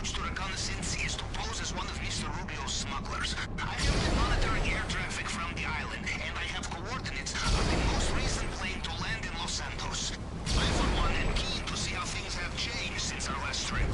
approach to reconnaissance is to pose as one of Mr. Rubio's smugglers. I have been monitoring air traffic from the island, and I have coordinates of the most recent plane to land in Los Santos. I, for one, am keen to see how things have changed since our last trip.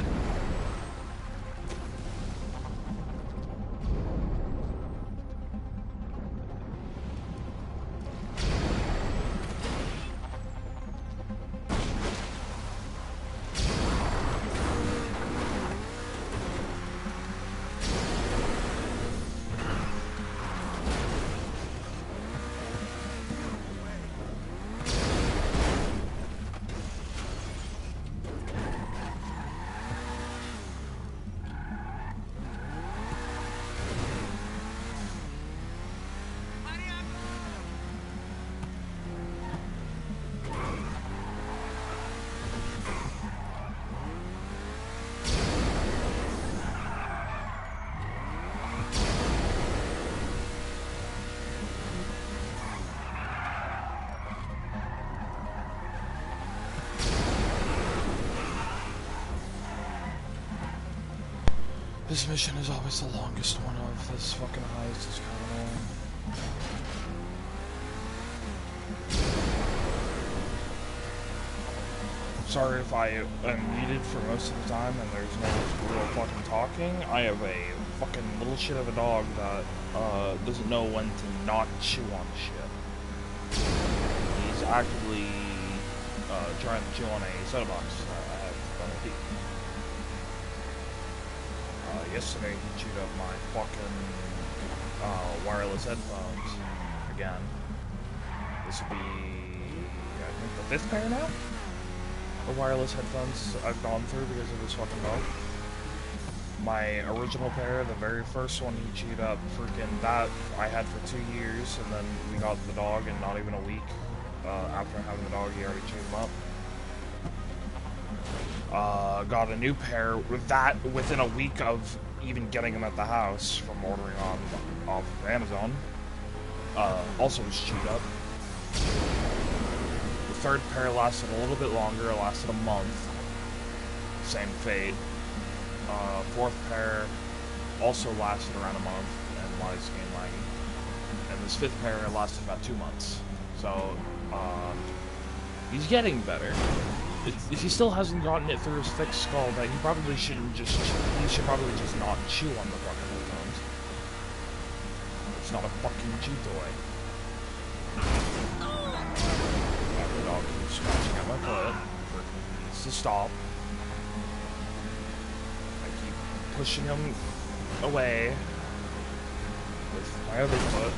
This mission is always the longest one of this fucking heist. It's kind of annoying. Sorry if I am muted for most of the time and there's no real fucking talking. I have a fucking little shit of a dog that doesn't know when to not chew on shit. He's actively trying to chew on a soda box that I have on my teeth. Yesterday he chewed up my fucking wireless headphones again. This would be, I think, the 5th pair now? The wireless headphones I've gone through because of this fucking dog. My original pair, the very first one he chewed up, freaking that I had for 2 years, and then we got the dog and not even a week after having the dog he already chewed them up. Got a new pair with that within a week of even getting them at the house from ordering off of Amazon. Also was chewed up. The third pair lasted a little bit longer, it lasted a month. Same fate. Fourth pair also lasted around a month and was game laggy. And this 5th pair lasted about 2 months. So, he's getting better. If he still hasn't gotten it through his thick skull, then he probably shouldn't just, he should probably just not chew on the fucking headphones. It's not a fucking chew toy. The dog keeps scratching at my foot. He needs to stop. I keep pushing him away with my other foot.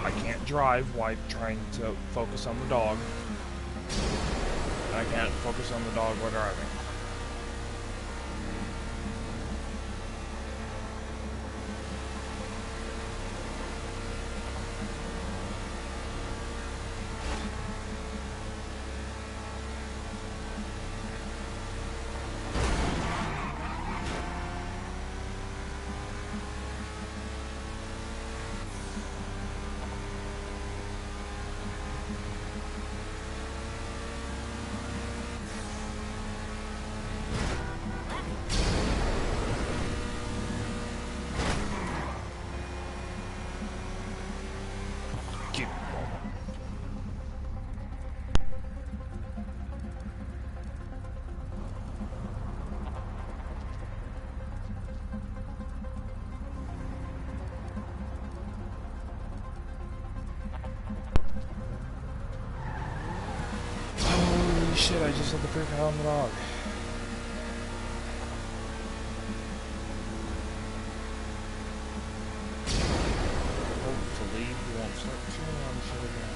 I can't drive while trying to focus on the dog. I can't focus on the dog while driving. Shit, I just had the freak out on the dog. Hopefully he won't start chewing on shit again.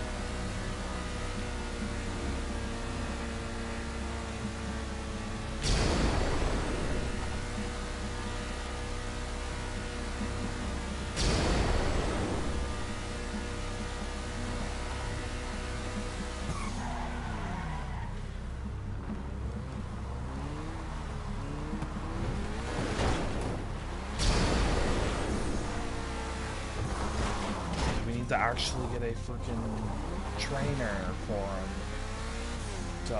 To actually get a freaking trainer for him to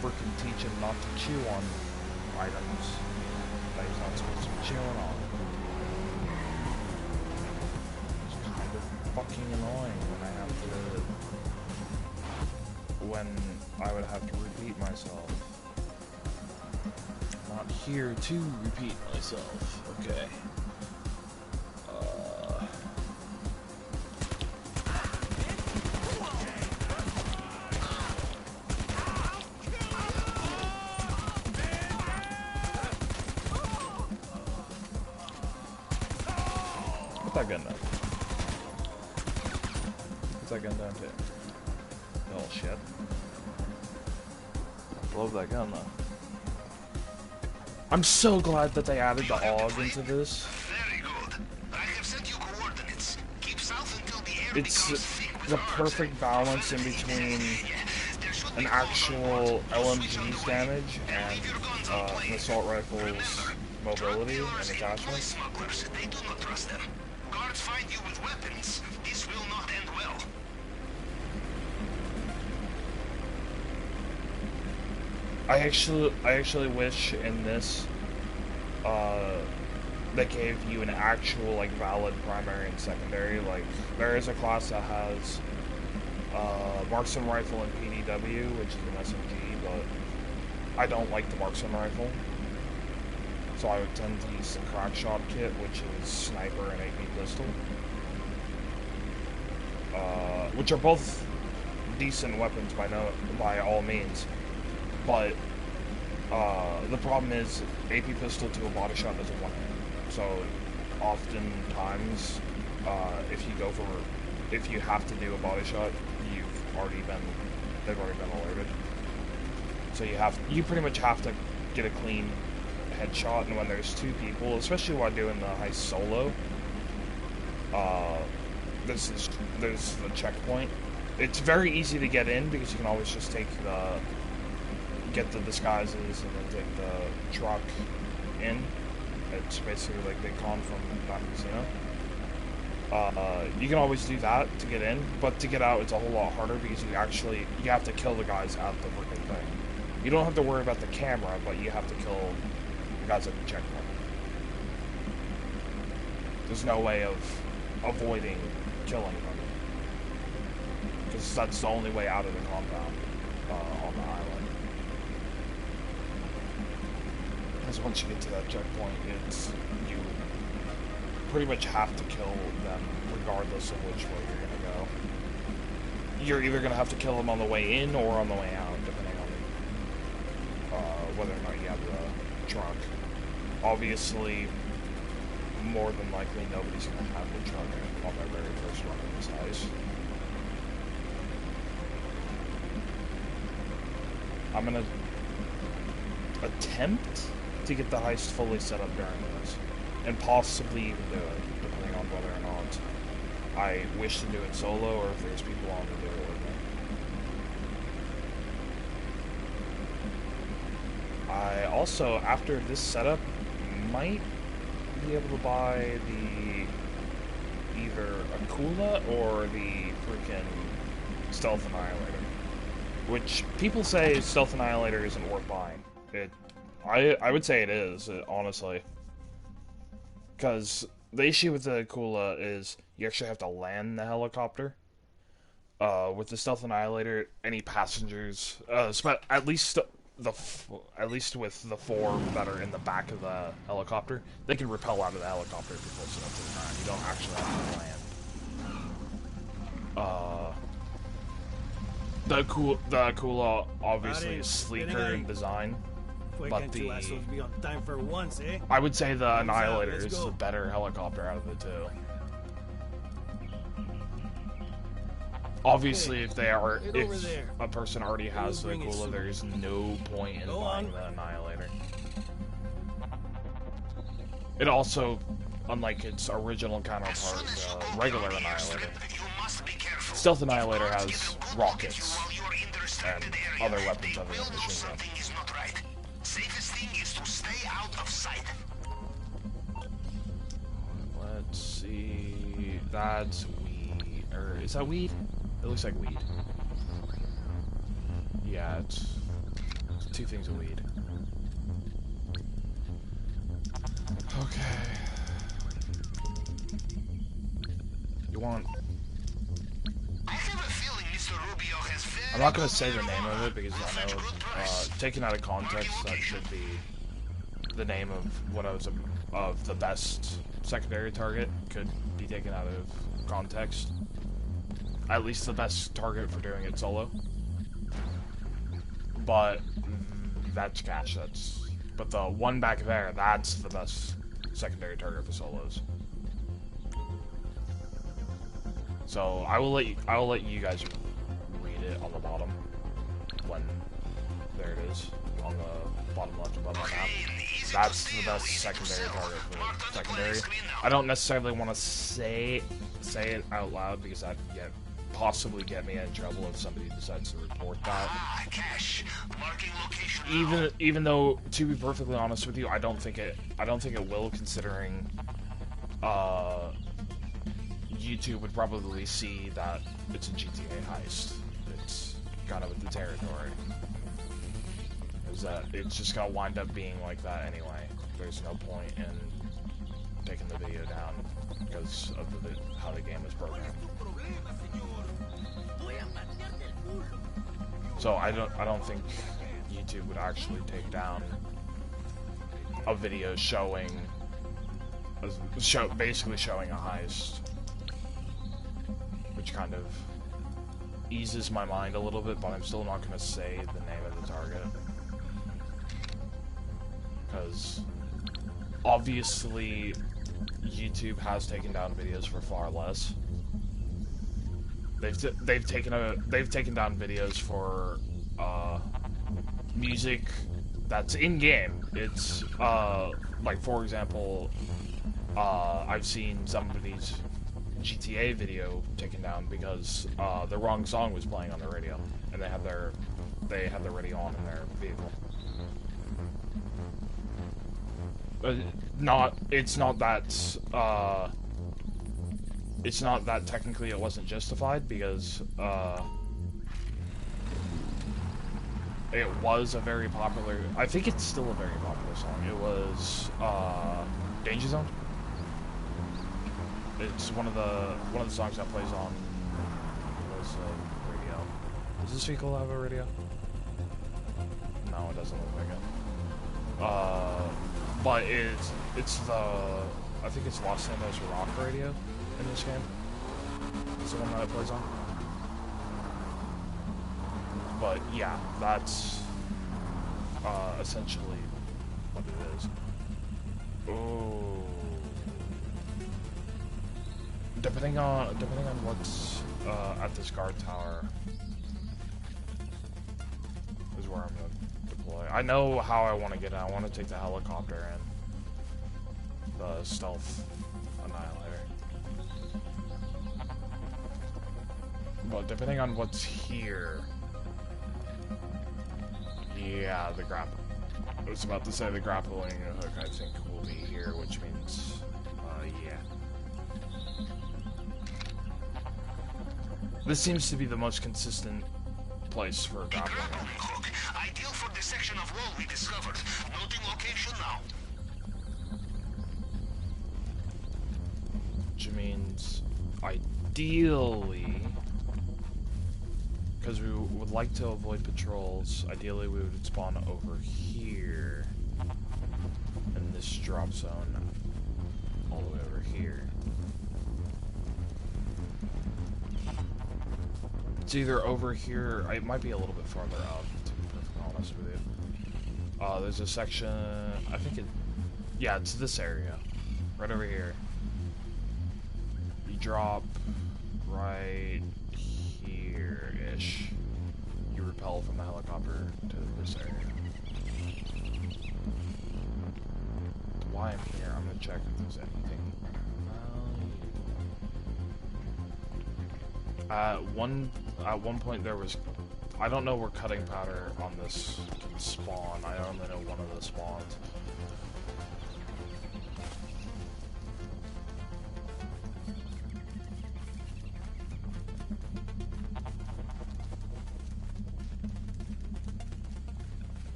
freaking teach him not to chew on items. that he's not supposed to be chilling on. It's kind of fucking annoying when I would have to repeat myself. I'm not here to repeat myself. Okay. Put that gun down. Put that gun down too. Oh shit. Love that gun though. I'm so glad that they added the AUG into this. Very good. I have sent you coordinates. Keep south until the air It's becomes thick with the ours. perfect balance in between an actual LMG's damage and an assault rifle's mobility and attachment. Smugglers, they do not trust them. Guards find you with weapons. This will not end well. I actually wish in this, they gave you an actual, like, valid primary and secondary. Like, there is a class that has, marksman rifle and PDW, which is an SMG, but I don't like the marksman rifle. So I would tend to use the crack shot kit, which is sniper and AP pistol. Which are both decent weapons by all means. But, the problem is, AP pistol to a body shot doesn't one hit. So, oftentimes, if you have to do a body shot, they've already been alerted. So you pretty much have to get a clean headshot, and when there's two people, especially while doing the heist solo, there's the checkpoint. It's very easy to get in, because you can always just get the disguises and then take the truck in. It's basically like Big Con from Back Casino. You can always do that to get in, but to get out it's a whole lot harder because you have to kill the guys at the freaking thing. You don't have to worry about the camera, but you have to kill the guys at the checkpoint. There's no way of avoiding killing them, because that's the only way out of the compound on the island. Because once you get to that checkpoint, you pretty much have to kill them regardless of which way you're gonna go. You're either gonna have to kill them on the way in or on the way out, depending on whether or not you have the truck. Obviously, more than likely, nobody's gonna have the truck on their very first run in this heist. I'm gonna attempt to get the heist fully set up during this, and possibly even do it, depending on whether or not I wish to do it solo, or if there's people on to do it with me. I also, after this setup, might be able to buy either Akula or the freaking Stealth Annihilator, which people say Stealth Annihilator isn't worth buying. I would say it is, honestly. Because the issue with the Akula is you actually have to land the helicopter. With the Stealth Annihilator, any passengers, at least with the four that are in the back of the helicopter, they can rappel out of the helicopter if you're close enough to the ground. You don't actually have to land. The Akula obviously is sleeker in design. But I would say the Annihilator is the better helicopter out of the two. Obviously, if a person already has the Akula, there is no point in buying the Annihilator. It also, unlike its original counterpart, the regular Annihilator, Stealth Annihilator has rockets and other weapons other than machine gun. Safest thing is to stay out of sight. Let's see. That's weed. Or is that weed? It looks like weed. Yeah, it's two things of weed. Okay. You want... I have a feeling Mr. Rubio has very I'm not gonna good say the name of marijuana. it because Will I fetch know, good price. taken out of context, Marking that location. should be the name of what I was of the best secondary target could be taken out of context. At least the best target for doing it solo. But that's cash. But the one back there, that's the best secondary target for solos. So I will let you guys read it on the bottom when there it is on the bottom left above the map. That's the best secondary target for secondary. I don't necessarily want to say it out loud because that possibly get me in trouble if somebody decides to report that. Ah, cash. Marking location. Even though, to be perfectly honest with you, I don't think it will, considering YouTube would probably see that it's a GTA heist. It's kind of the territory. Is that it's just gonna wind up being like that anyway. There's no point in taking the video down because of how the game is programmed. So I don't think YouTube would actually take down a video basically showing a heist, which kind of eases my mind a little bit, but I'm still not going to say the name of the target because obviously YouTube has taken down videos for far less. They've taken down videos for music that's in game. It's like, for example, I've seen somebody's GTA video taken down because the wrong song was playing on the radio, and they had the radio on in their vehicle. It's not that technically it wasn't justified because it was a very popular. I think it's still a very popular song. It was Danger Zone. It's one of the songs that plays on radio. Does this vehicle have a radio? No, it doesn't look like it. But it's the, I think it's Los Santos Rock radio in this game. It's the one that it plays on. But yeah, that's essentially what it is. Oh, depending on what's at this guard tower is where I'm gonna deploy. I know how I want to get in. I want to take the helicopter and the stealth annihilator. But depending on what's here, yeah, the grapple. I was about to say the grappling hook, I think, will be here, which means, yeah. This seems to be the most consistent place for a grappling hook. Ideal for the section of wall we discovered. Noting location now. Which means, ideally, because we would like to avoid patrols, ideally we would spawn over here in this drop zone, all the way over here. It's either over here, it might be a little bit farther up, to be perfectly honest with you. There's a section, I think yeah, it's this area, right over here. You drop right here-ish. You repel from the helicopter to this area. Why I'm here, I'm gonna check if there's anything. At one point there was, I don't know where cutting powder on this can spawn. I only know one of the spawns.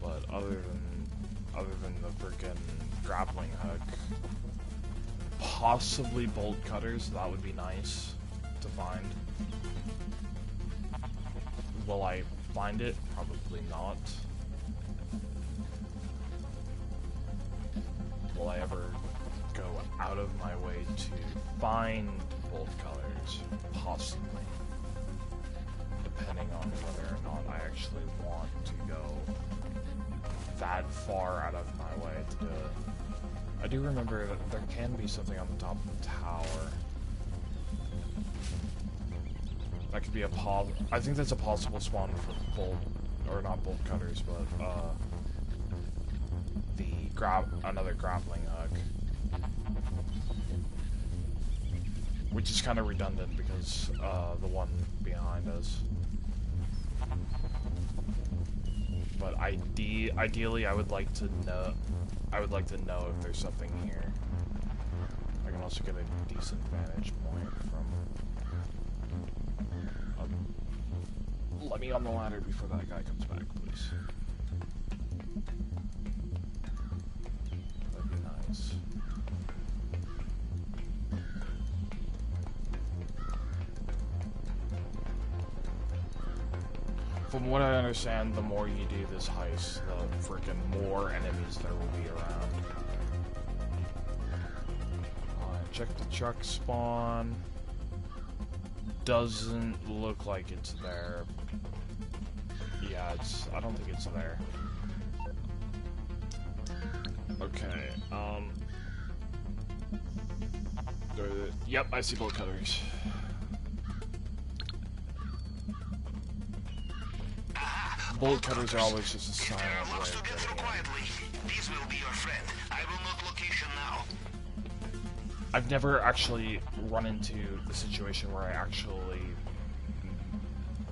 But other than other than the freaking grappling hook. Possibly bolt cutters, that would be nice to find. Will I find it? Probably not. Will I ever go out of my way to find bolt cutters? Possibly. Depending on whether or not I actually want to go that far out of my way to do it. I do remember that there can be something on the top of the tower. That could be a I think that's a possible spawn for bolt, or not bolt cutters, but another grappling hook. Which is kind of redundant because the one behind us. But ideally, I would like to know. I would like to know if there's something here. I can also get a decent vantage point from. Let me on the ladder before that guy comes back, please. That'd be nice. From what I understand, the more you do this heist, the freaking more enemies there will be around. Check the truck spawn. Doesn't look like it's there. Yeah, I don't think it's there. Okay, yep, I see bolt cutters. Bolt cutters are always just a silent way of getting in. This will be your friend. I will note location now. I've never actually run into the situation where I actually,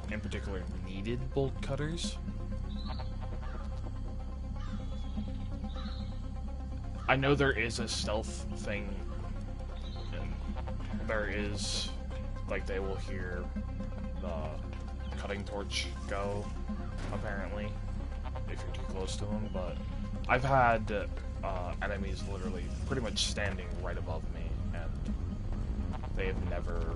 in particular, needed bolt cutters. I know there is a stealth thing, and there is, like, they will hear the cutting torch go, apparently, if you're too close to them, but I've had enemies literally pretty much standing right above me, and they have never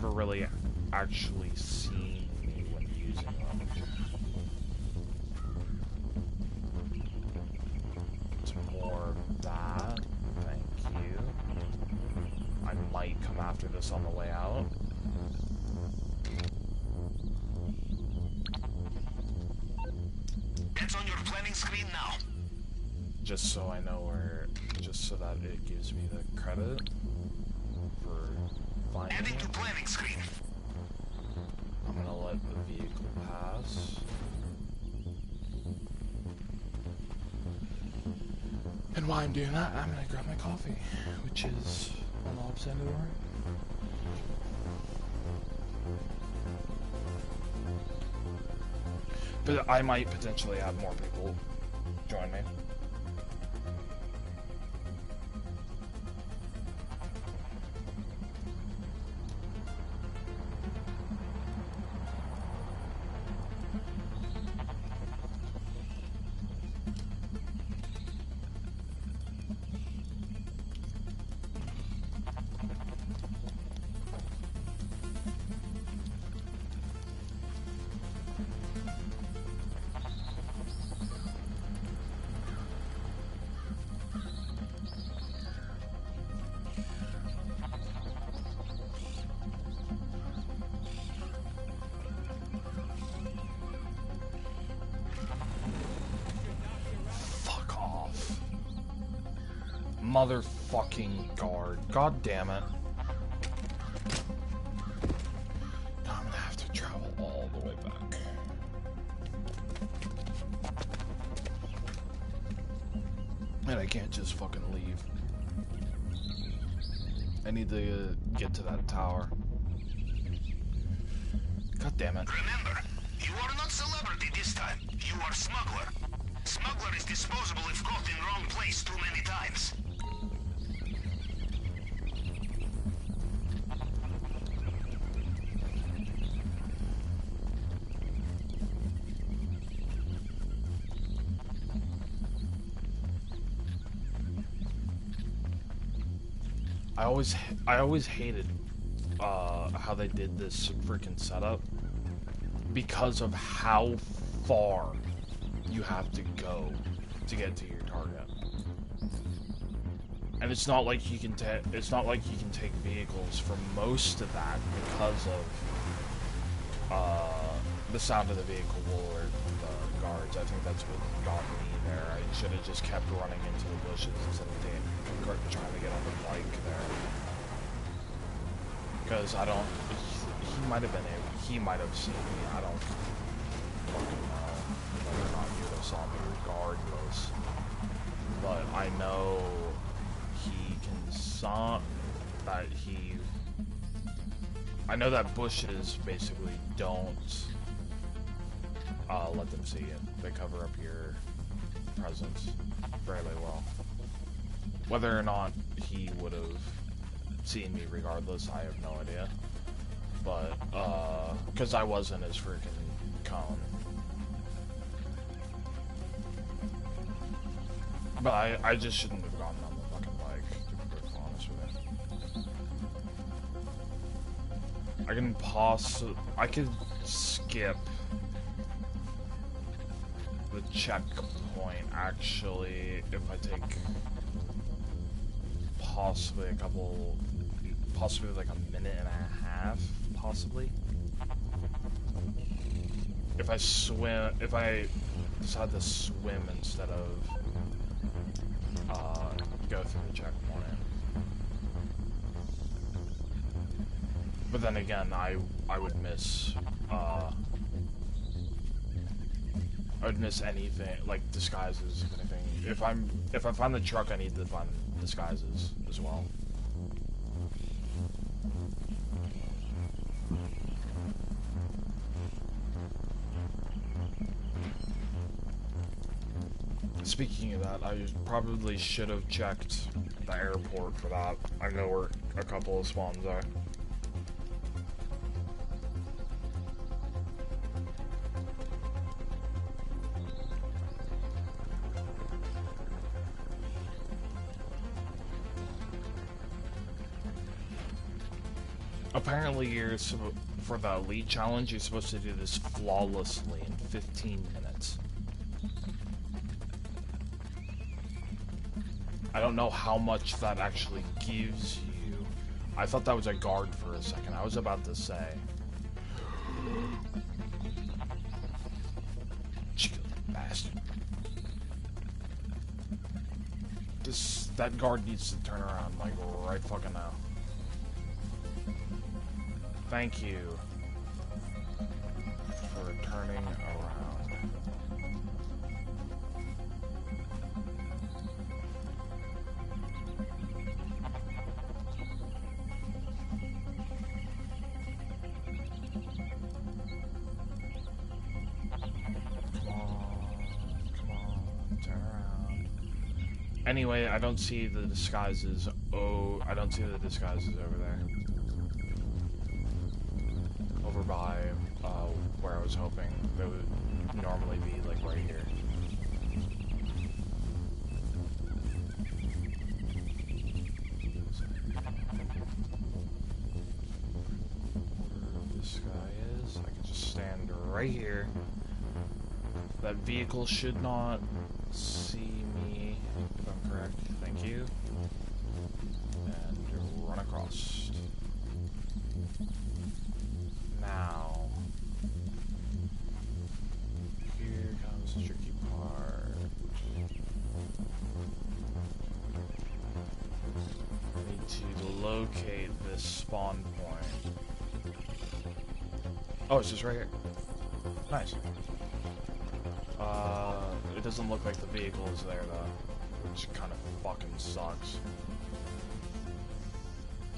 really actually seen me when using them. It's more of that. Thank you. I might come after this on the way out. That's on your planning screen now. Just so I know where, just so that it gives me the credit for finding Adding to it. planning screen. I'm gonna let the vehicle pass. And while I'm doing that, I'm gonna grab my coffee, which is on the opposite end of the room. But I might potentially have more people join me. Motherfucking guard. God damn it. Now I'm gonna have to travel all the way back. And I can't just fucking leave. I need to get to that tower. God damn it. Remember, you are not celebrity this time. You are smuggler. Smuggler is disposable if caught in wrong place too many times. I always hated how they did this freaking setup because of how far you have to go to get to your target. And it's not like you can take vehicles from most of that because of the sound of the vehicle or the guards. I think that's what got me there. I should have just kept running into the bushes instead of trying to get on the bike there. Because I don't... He might have been able... He might have seen me. I don't fucking know whether or not he would have saw me regardless. But I know he can saw... that he... I know that bushes basically don't let them see you. They cover up your presence fairly well. Whether or not he would have seen me regardless, I have no idea. But, because I was in his freaking cone. But I just shouldn't have gotten on the fucking bike, to be perfectly honest with you. I could skip the checkpoint, actually, if I take possibly like a minute and a half, possibly. If I decide to swim instead of go through the checkpoint. But then again, I would miss anything, like disguises, if anything. If I find the truck, I need to find disguises as well. Speaking of that, I probably should have checked the airport for that. I know where a couple of spawns are. Apparently, for the Elite Challenge, you're supposed to do this flawlessly in 15 minutes. I don't know how much that actually gives you. I thought that was a guard for a second. I was about to say. Chicken bastard. That guard needs to turn around, like, right fucking now. Thank you for turning around. Come on, turn around. Anyway, I don't see the disguises. Oh, I don't see the disguises over there. Over by where I was hoping they would normally be, like right here. Where this guy is, I can just stand right here. That vehicle should not see me, if I'm correct. Thank you. And run across. Now, here comes the tricky part. I need to locate this spawn point. Oh, it's just right here. Nice. It doesn't look like the vehicle is there though, which kind of fucking sucks.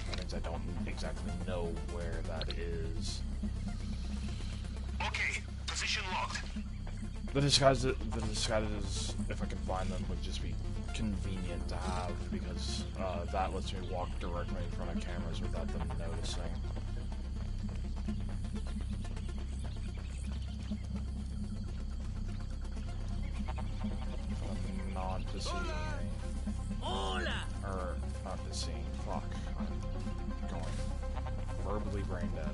That means I don't exactly know where that is. Okay, position locked. The disguises, if I can find them, would just be convenient to have, because that lets me walk directly in front of cameras without them noticing. Not deceiving. Or not deceiving, fuck. brain dead.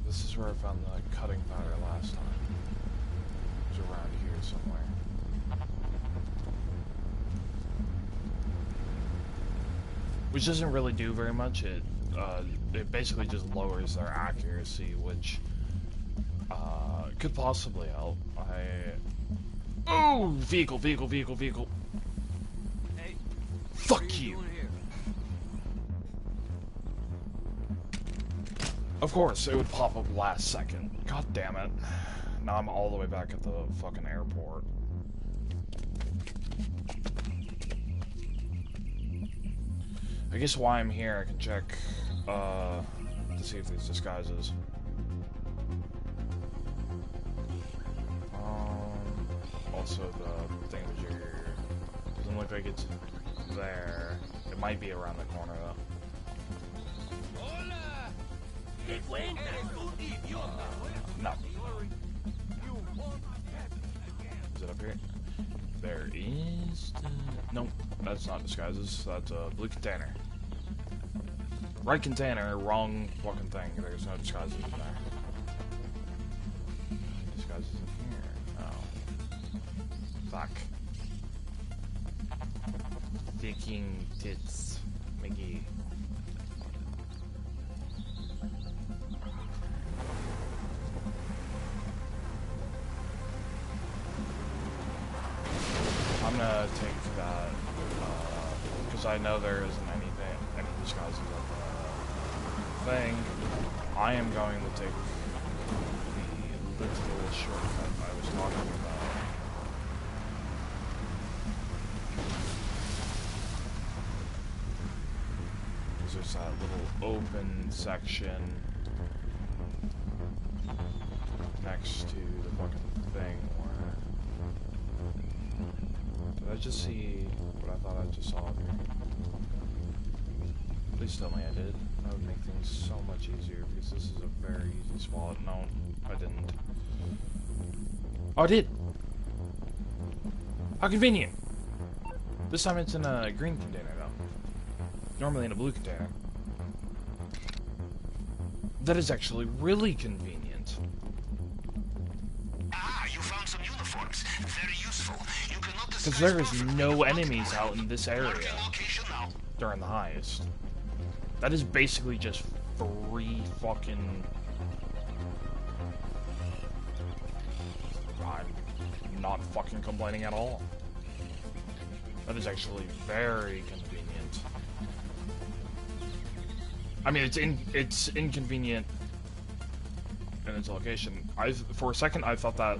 This is where I found the cutting powder last time. It was around here somewhere. Which doesn't really do very much. It basically just lowers their accuracy, which could possibly help. Oh, vehicle. Hey, Fuck what are you. doing here? Of course, it would pop up last second. God damn it. Now I'm all the way back at the fucking airport. I guess while I'm here, I can check to see if there's disguises. Also, the thing that you're doesn't look like it's there. It might be around the corner though. Hola. ¿Qué cuenta? Eres un idiota. No. Is it up here? There is. Nope, that's not disguises. That's a blue container. Right container, wrong fucking thing. There's no disguises in there. Disguises in here. Oh. Fuck. Viking tits. Mickey. I'm gonna take that, because I know there isn't any disguises of the thing. I am going to take the little shortcut I was talking about. Because there's that little open section next to the fucking thing where... Did I just see what I thought I just saw up here? Please tell me I did. That would make things so much easier because this is a very easy spot. No, I didn't. Oh, I did! How convenient! This time it's in a green container though. Normally in a blue container. That is actually really convenient. Ah, you found some uniforms. Very useful. You cannot Because disguise there is perfectly no without enemies the out in this area Marking location now. during the heist. That is basically just free fucking... I'm not fucking complaining at all. That is actually very convenient. I mean, it's inconvenient in its location. For a second, I thought that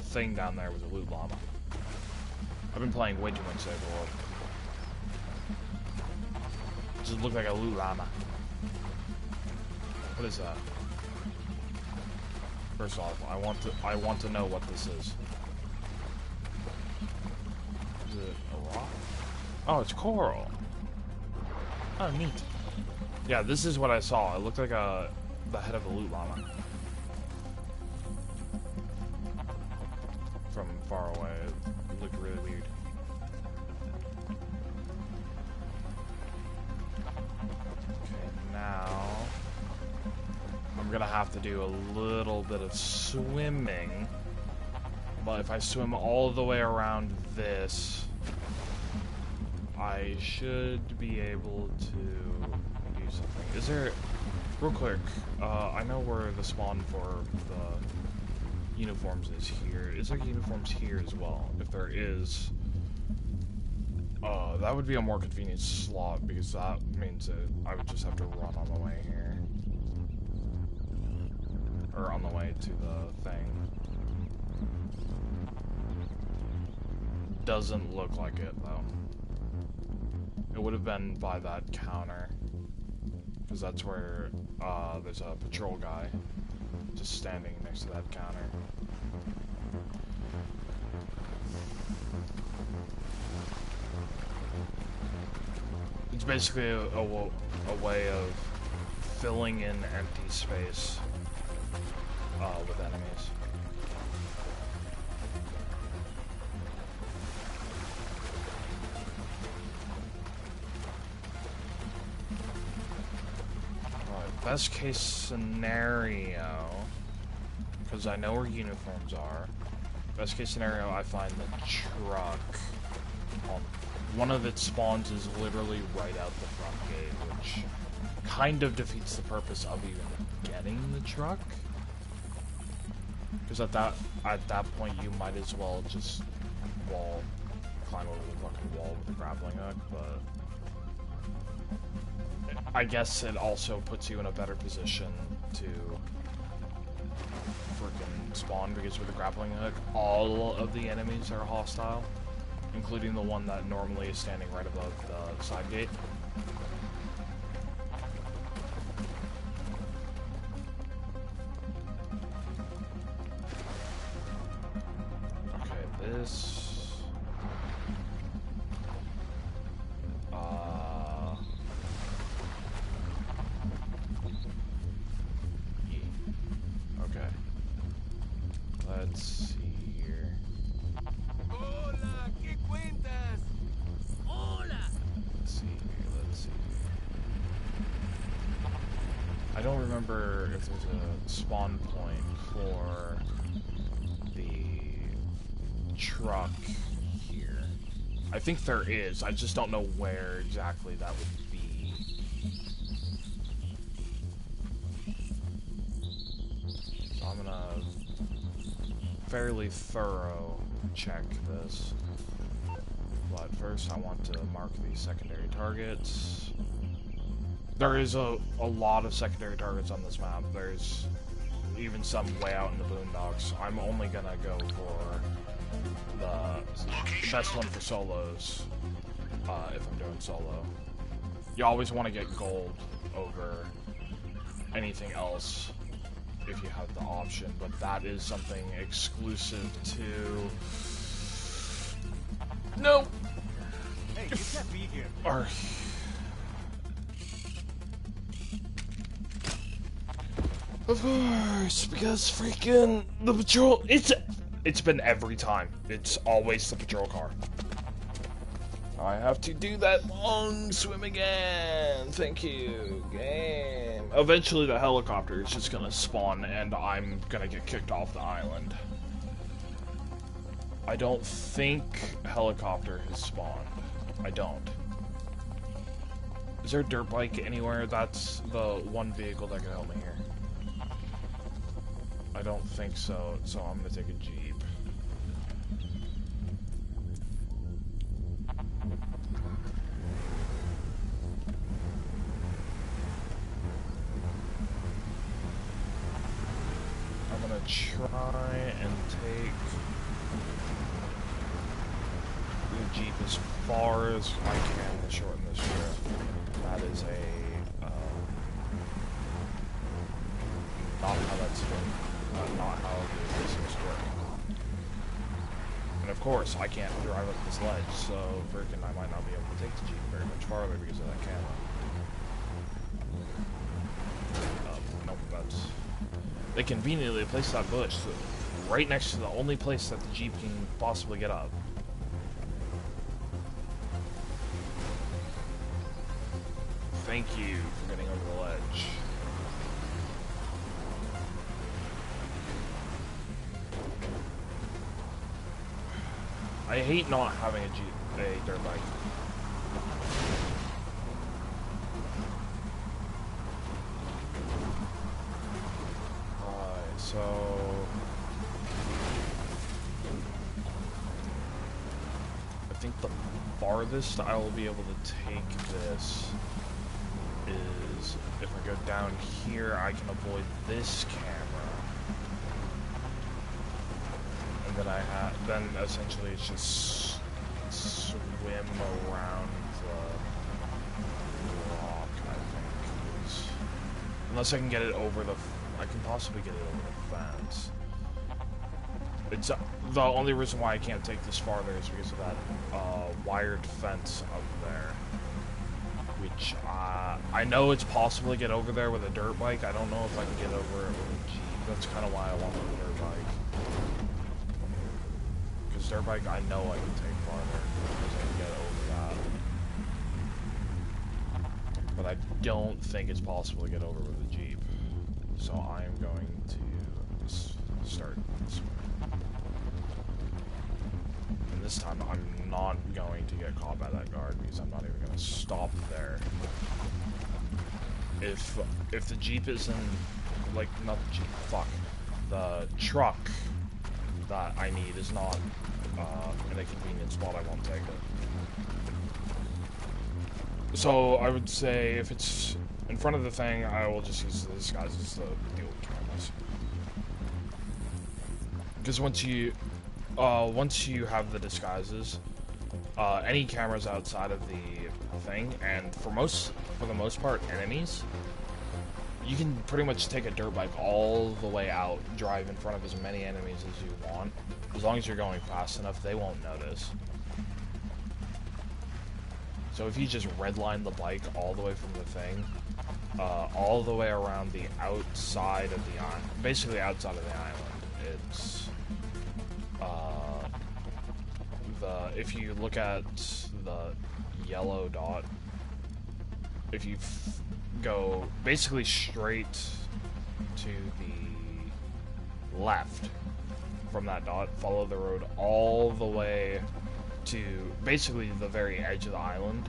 thing down there was a loot llama. I've been playing way too much Save the World. It just looked like a loot llama. What is that? First off, I want to know what this is. Is it a rock? Oh, it's coral. Oh, neat. Yeah, this is what I saw. It looked like the head of a loot llama. From far away, it looked really weird. Okay, now I'm gonna have to do a little bit of swimming. But if I swim all the way around this, I should be able to do something. Is there... Real quick, I know where the spawn for the uniforms is here. Is there uniforms here as well? If there is, that would be a more convenient slot, because that means that I would just have to run on the way here. Or on the way to the thing. Doesn't look like it, though. It would have been by that counter. Because that's where there's a patrol guy just standing next to that counter. It's basically a way of filling in empty space with enemies. Alright, best case scenario, because I know where uniforms are. Best case scenario, I find the truck. One of its spawns is literally right out the front gate, which kind of defeats the purpose of even getting the truck. Because at that point, you might as well just climb over the fucking wall with the grappling hook. But I guess it also puts you in a better position to freaking spawn, because with the grappling hook, all of the enemies are hostile, including the one that normally is standing right above the side gate. Okay, this... yeah. Okay. Let's see here. Hola, ¿qué cuentas? Hola. Let's see here, let's see here. I don't remember if there's a spawn point for the truck here. I think there is, I just don't know where exactly that would be. So I'm gonna fairly thorough check this. But first I want to mark these secondary targets. There is a lot of secondary targets on this map. There's even some way out in the boondocks. I'm only gonna go for the best one for solos, if I'm doing solo. You always want to get gold over anything else if you have the option, but that is something exclusive to... No! Hey, you can't be here. Or... Of course, because freaking the patrol, it's been every time. It's always the patrol car. I have to do that long swim again. Thank you, game. Eventually the helicopter is just gonna spawn and I'm gonna get kicked off the island. I don't think helicopter has spawned. I don't. Is there a dirt bike anywhere? That's the one vehicle that can help me here. I don't think so, so I'm gonna take a Jeep. I'm gonna try and take the Jeep as far as I can to shorten this trip. That is a, not how that's been. Not how the business work. And of course, I can't drive up this ledge, so freaking I might not be able to take the Jeep very much farther because of that camera. Nope, that's... They conveniently placed that bush right next to the only place that the Jeep can possibly get up. Thank you for getting over the ledge. I hate not having a dirt bike. Alright, so... I think the farthest I will be able to take this is if I go down here, I can avoid this camera. And then then essentially it's just swim around the rock, I think. Unless I can get it over I can possibly get it over the fence. It's the only reason why I can't take this farther is because of that wired fence up there. which I know it's possible to get over there with a dirt bike. I don't know if I can get over it with a Jeep. That's kind of why I want the dirt bike. Because dirt bike, I know I can take farther because I can get over that. But I don't think it's possible to get over with a Jeep. So I am going to start this way. And this time I'm not going to get caught by that guard because I'm not even going to stop there. If the Jeep isn't, like, not the Jeep, fuck, the truck that I need is not in a convenient spot, I won't take it. So I would say if it's in front of the thing, I will just use the disguises to deal with cameras. Because once you have the disguises, any cameras outside of the thing, and for the most part, enemies, you can pretty much take a dirt bike all the way out, drive in front of as many enemies as you want. As long as you're going fast enough, they won't notice. So if you just redline the bike all the way from the thing, all the way around the outside of the island, basically outside of the island, it's if you look at the yellow dot, if you go basically straight to the left from that dot, follow the road all the way to basically the very edge of the island,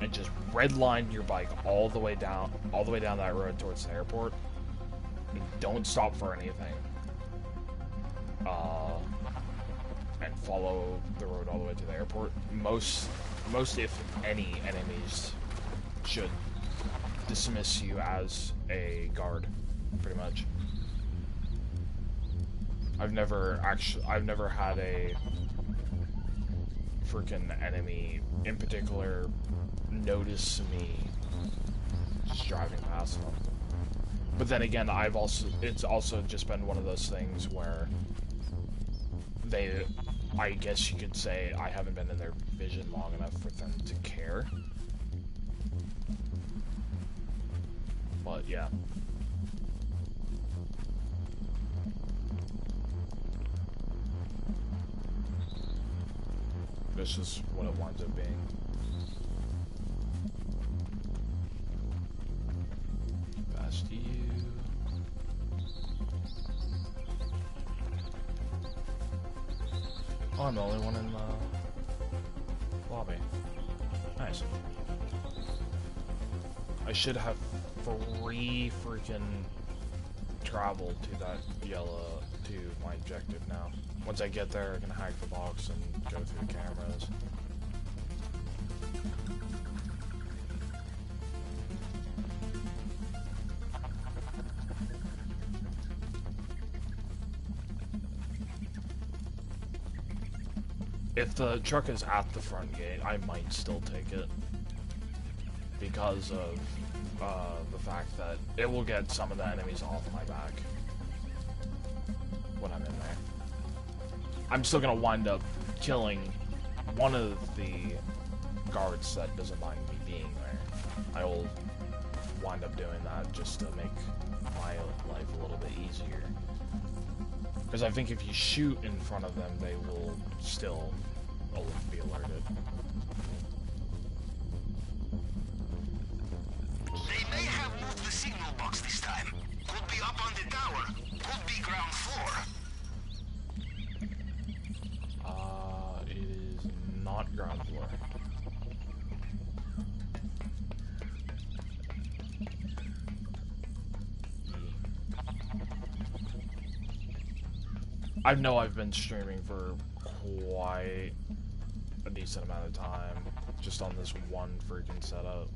and just redline your bike all the way down that road towards the airport, and don't stop for anything. And follow the road all the way to the airport. Most if any enemies should dismiss you as a guard, pretty much. I've never had a freaking enemy in particular notice me just driving past them. But then again, it's also just been one of those things where I guess you could say I haven't been in their vision long enough for them to care. But yeah. This is what it winds up being. Past you. Oh, I'm the only one in the lobby. Nice. I should have free freaking travel to that to my objective now. Once I get there, I can hack the box and go through the cameras. If the truck is at the front gate, I might still take it. Because of the fact that it will get some of the enemies off my back when I'm in there. I'm still gonna wind up killing one of the guards that doesn't mind me being there. I will wind up doing that just to make my life a little bit easier. Because I think if you shoot in front of them, they will still be alerted. They may have moved the signal box this time. Could be up on the tower. Could be ground floor. It is not ground floor. I know I've been streaming for quite a decent amount of time, just on this one freaking setup.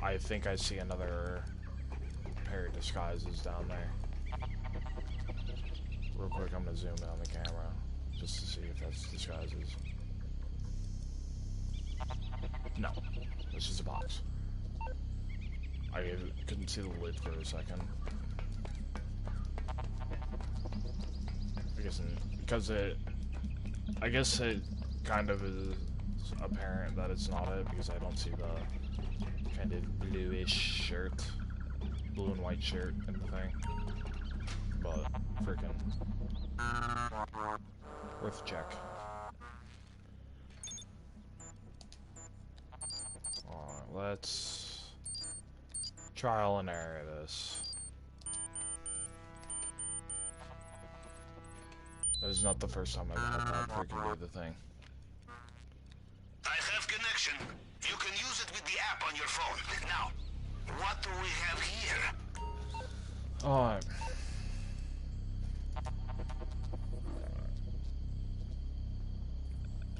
I think I see another pair of disguises down there. Real quick, I'm gonna zoom in on the camera, just to see if that's disguises. No, it's just a box. I couldn't see the lid for a second. I guess it kind of is it's apparent that it's not it because I don't see the kind of bluish shirt, blue and white shirt in the thing. But freaking worth a check. Alright, let's trial and error this. That is not the first time I've had that freaking do the thing. I have connection. You can use it with the app on your phone. Now, what do we have here? Alright.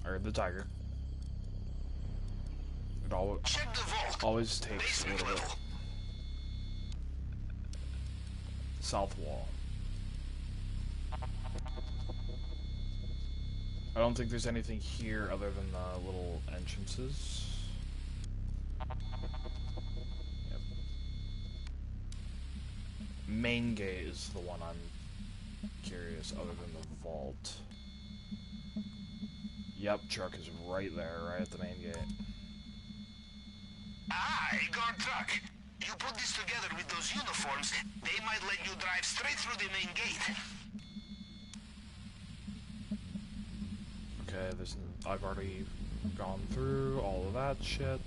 I heard the tiger. It Check the vault. always takes a Basement little bit. level. South wall. I don't think there's anything here other than the little entrances. Yep. Main gate is the one I'm curious other than the vault. Yep, truck is right there, right at the main gate. Ah, a guard truck. You put this together with those uniforms, they might let you drive straight through the main gate. Okay, I've already gone through all of that shit.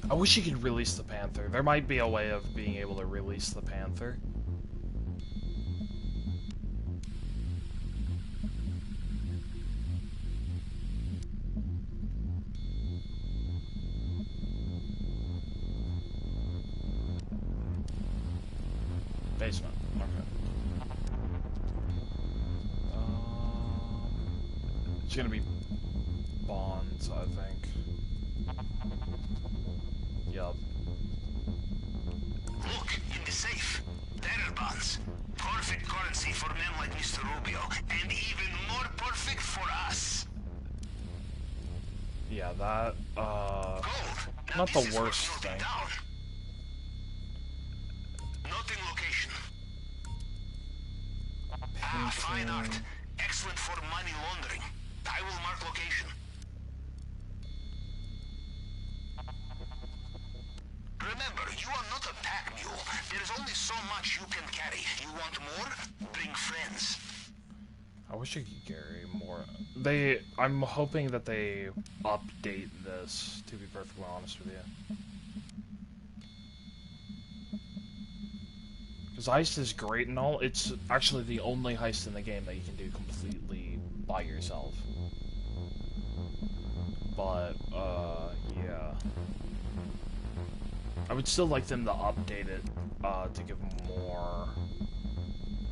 I wish you could release the Panther. There might be a way of being able to release the Panther. Basement. Okay. It's gonna be bonds, I think. Yup. Look, in the safe. Bearer bonds. Perfect currency for men like Mr. Rubio, and even more perfect for us. Yeah, that, Gold. Now not the this is worst worth noting thing. down. Noting location. Ah, fine art. Excellent for money laundering. I will mark location. Remember, you are not a pack mule. There is only so much you can carry. You want more? Bring friends. I wish I could carry more. I'm hoping that they update this, to be perfectly honest with you. Because heist is great and all, it's actually the only heist in the game that you can do completely by yourself. But, yeah. I would still like them to update it, to give more,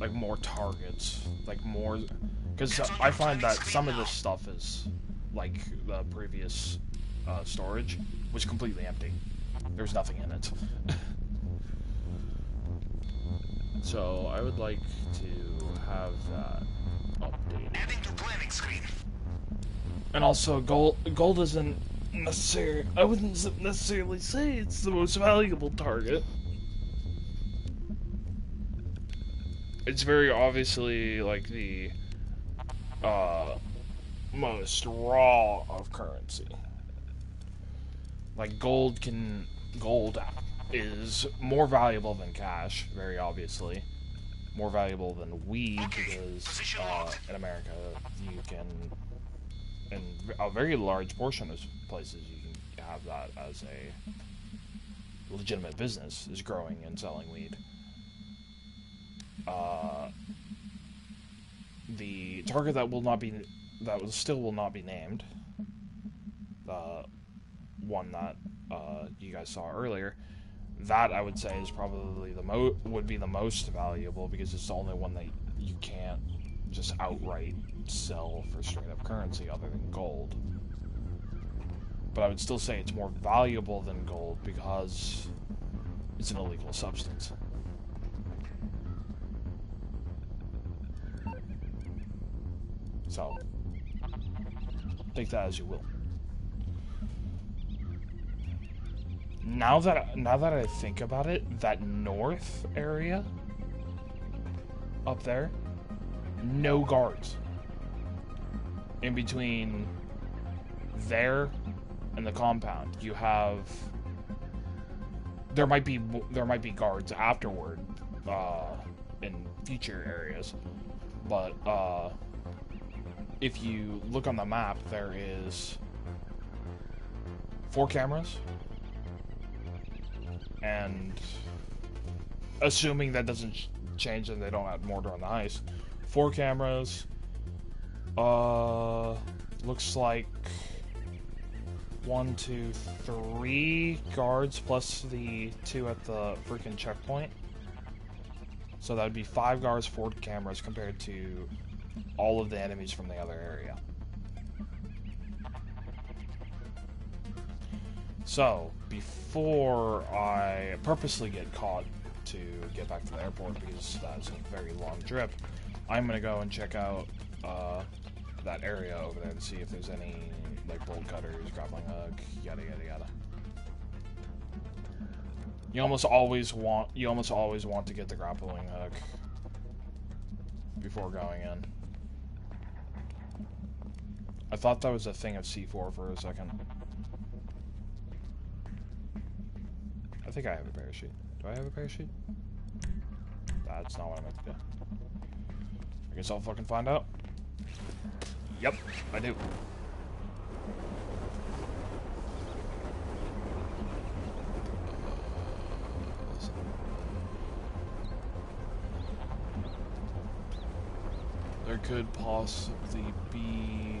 like, more targets, like, more, because I find that some of this stuff is, like, the previous, storage was completely empty. There's nothing in it. So, I would like to have that updated. Adding to planning screen. And also, gold isn't necessary. I wouldn't necessarily say it's the most valuable target. It's very obviously like the most raw of currency. Like gold is more valuable than cash, very obviously. More valuable than weed because in America you can, in a very large portion of places, you can have that as a legitimate business, is growing and selling weed. The target that still will not be named, the one that you guys saw earlier, that I would say is probably would be the most valuable because it's the only one that you can't just outright sell for straight up currency other than gold. But I would still say it's more valuable than gold because it's an illegal substance. So, take that as you will. Now that I think about it, that north area up there, no guards. in between there and the compound, you have... There might be guards afterward, in future areas, but, if you look on the map, there is 4 cameras, and assuming that doesn't change and they don't add more during the heist, 4 cameras, looks like 1, 2, 3 guards plus the 2 at the freaking checkpoint. So that would be 5 guards, 4 cameras compared to all of the enemies from the other area. So, before I purposely get caught to get back to the airport, because that's a very long trip, I'm gonna go and check out that area over there to see if there's any like bolt cutters, grappling hook, yada yada yada. You almost always want to get the grappling hook before going in. I thought that was a thing of C4 for a second. I think I have a parachute. Do I have a parachute? That's not what I meant to do. I guess I'll fucking find out. Yep, I do. There could possibly be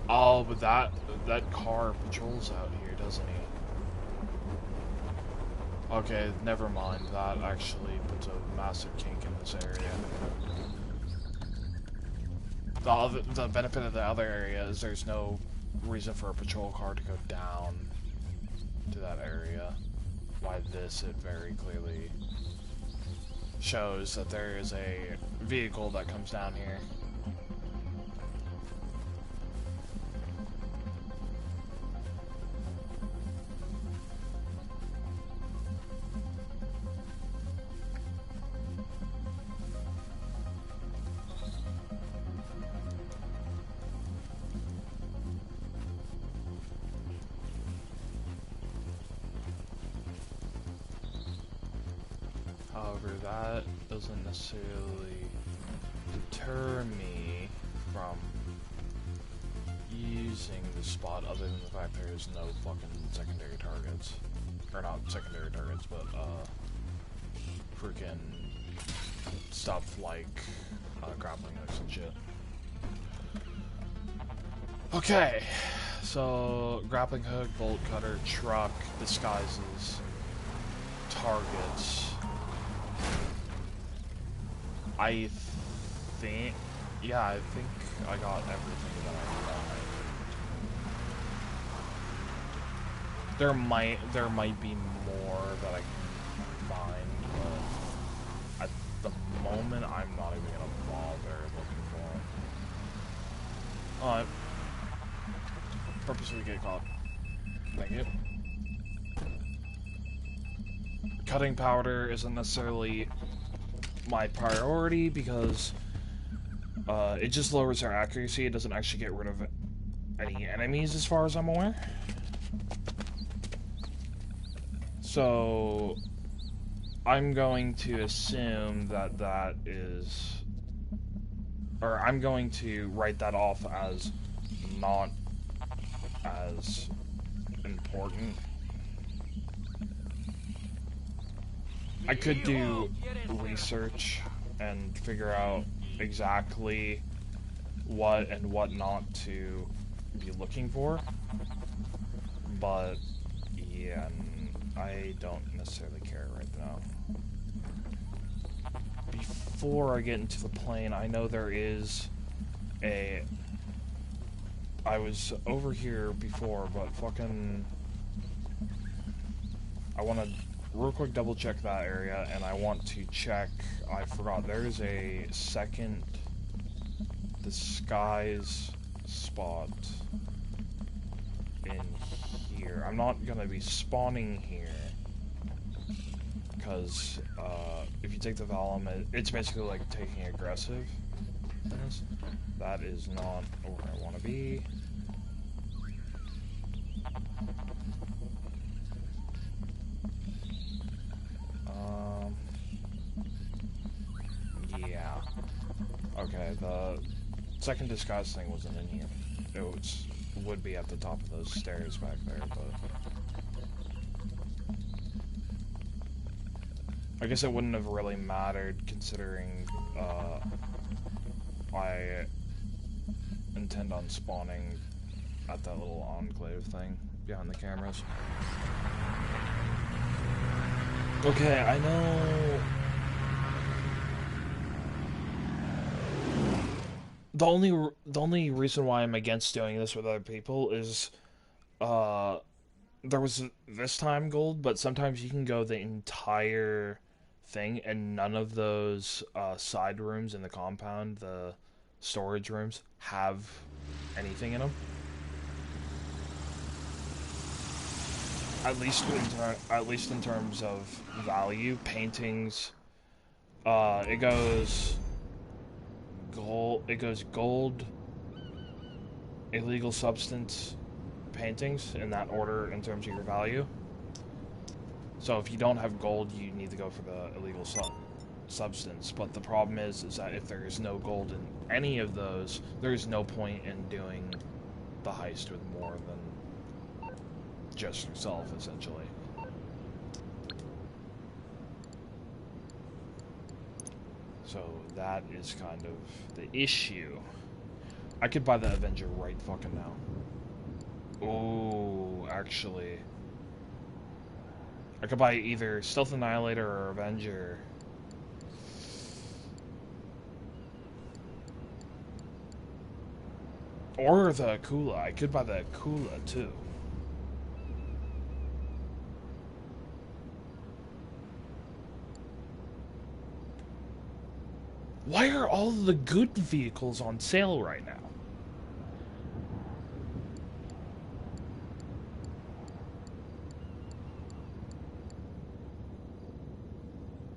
oh, but that car patrols out here, doesn't he? Okay, never mind. That actually puts a massive kink in this area. The benefit of the other area is there's no reason for a patrol car to go down to that area. Why this, it very clearly shows that there is a vehicle that comes down here. However, that doesn't necessarily deter me from using the spot, other than the fact there's no fucking secondary targets. Or not secondary targets, but freaking stuff like grappling hooks and shit. Okay, so grappling hook, bolt cutter, truck, disguises, targets. I think I got everything that I wanted. There might be more that I can find, but at the moment I'm not even gonna bother looking for them. Purposely get caught. Thank you. Cutting powder isn't necessarily my priority because it just lowers our accuracy. It doesn't actually get rid of any enemies as far as I'm aware. So I'm going to assume that that is, or I'm going to write that off as not as important. I could do research and figure out exactly what and what not to be looking for, but yeah, I don't necessarily care right now. Before I get into the plane, I know there is a... I was over here before, but fucking... I want to real quick double check that area, and I want to check... I forgot, there's a second disguise spot in here. I'm not gonna be spawning here because if you take the Vellum, it's basically like taking aggressive. That is not where I want to be. Yeah. Okay, the second disguise thing wasn't in here. Would be at the top of those stairs back there, but I guess it wouldn't have really mattered considering I intend on spawning at that little enclave thing behind the cameras. Okay, I know. The only reason why I'm against doing this with other people is there was this time gold, but sometimes you can go the entire thing and none of those side rooms in the compound, the storage rooms, have anything in them. At least in terms of value, paintings. It goes gold, illegal substance, paintings in that order in terms of your value. So if you don't have gold, you need to go for the illegal substance. But the problem is that if there is no gold in any of those, there is no point in doing the heist with more than just yourself, essentially. So that is kind of the issue. I could buy the Avenger right fucking now. Oh, actually. I could buy either Stealth Annihilator or Avenger. Or the Akula. I could buy the Akula too. Why are all the good vehicles on sale right now?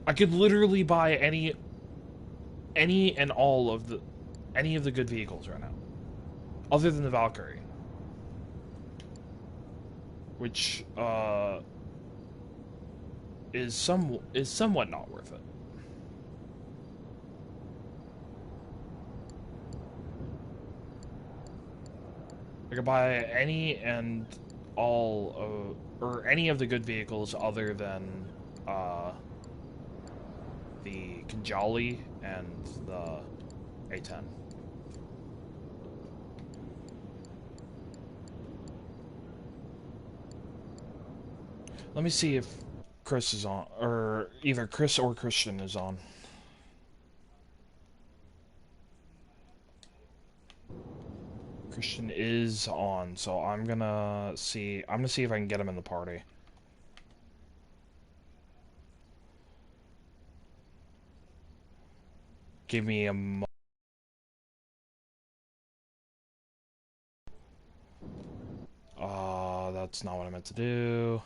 I could literally buy any and all of the good vehicles right now, other than the Valkyrie, which is somewhat not worth it. I could buy any and all or any of the good vehicles other than the Kinjali and the A10. Let me see if Chris is on, or either Chris or Christian is on. Christian is on, so I'm gonna see if I can get him in the party. Give me a mo- that's not what I meant to do.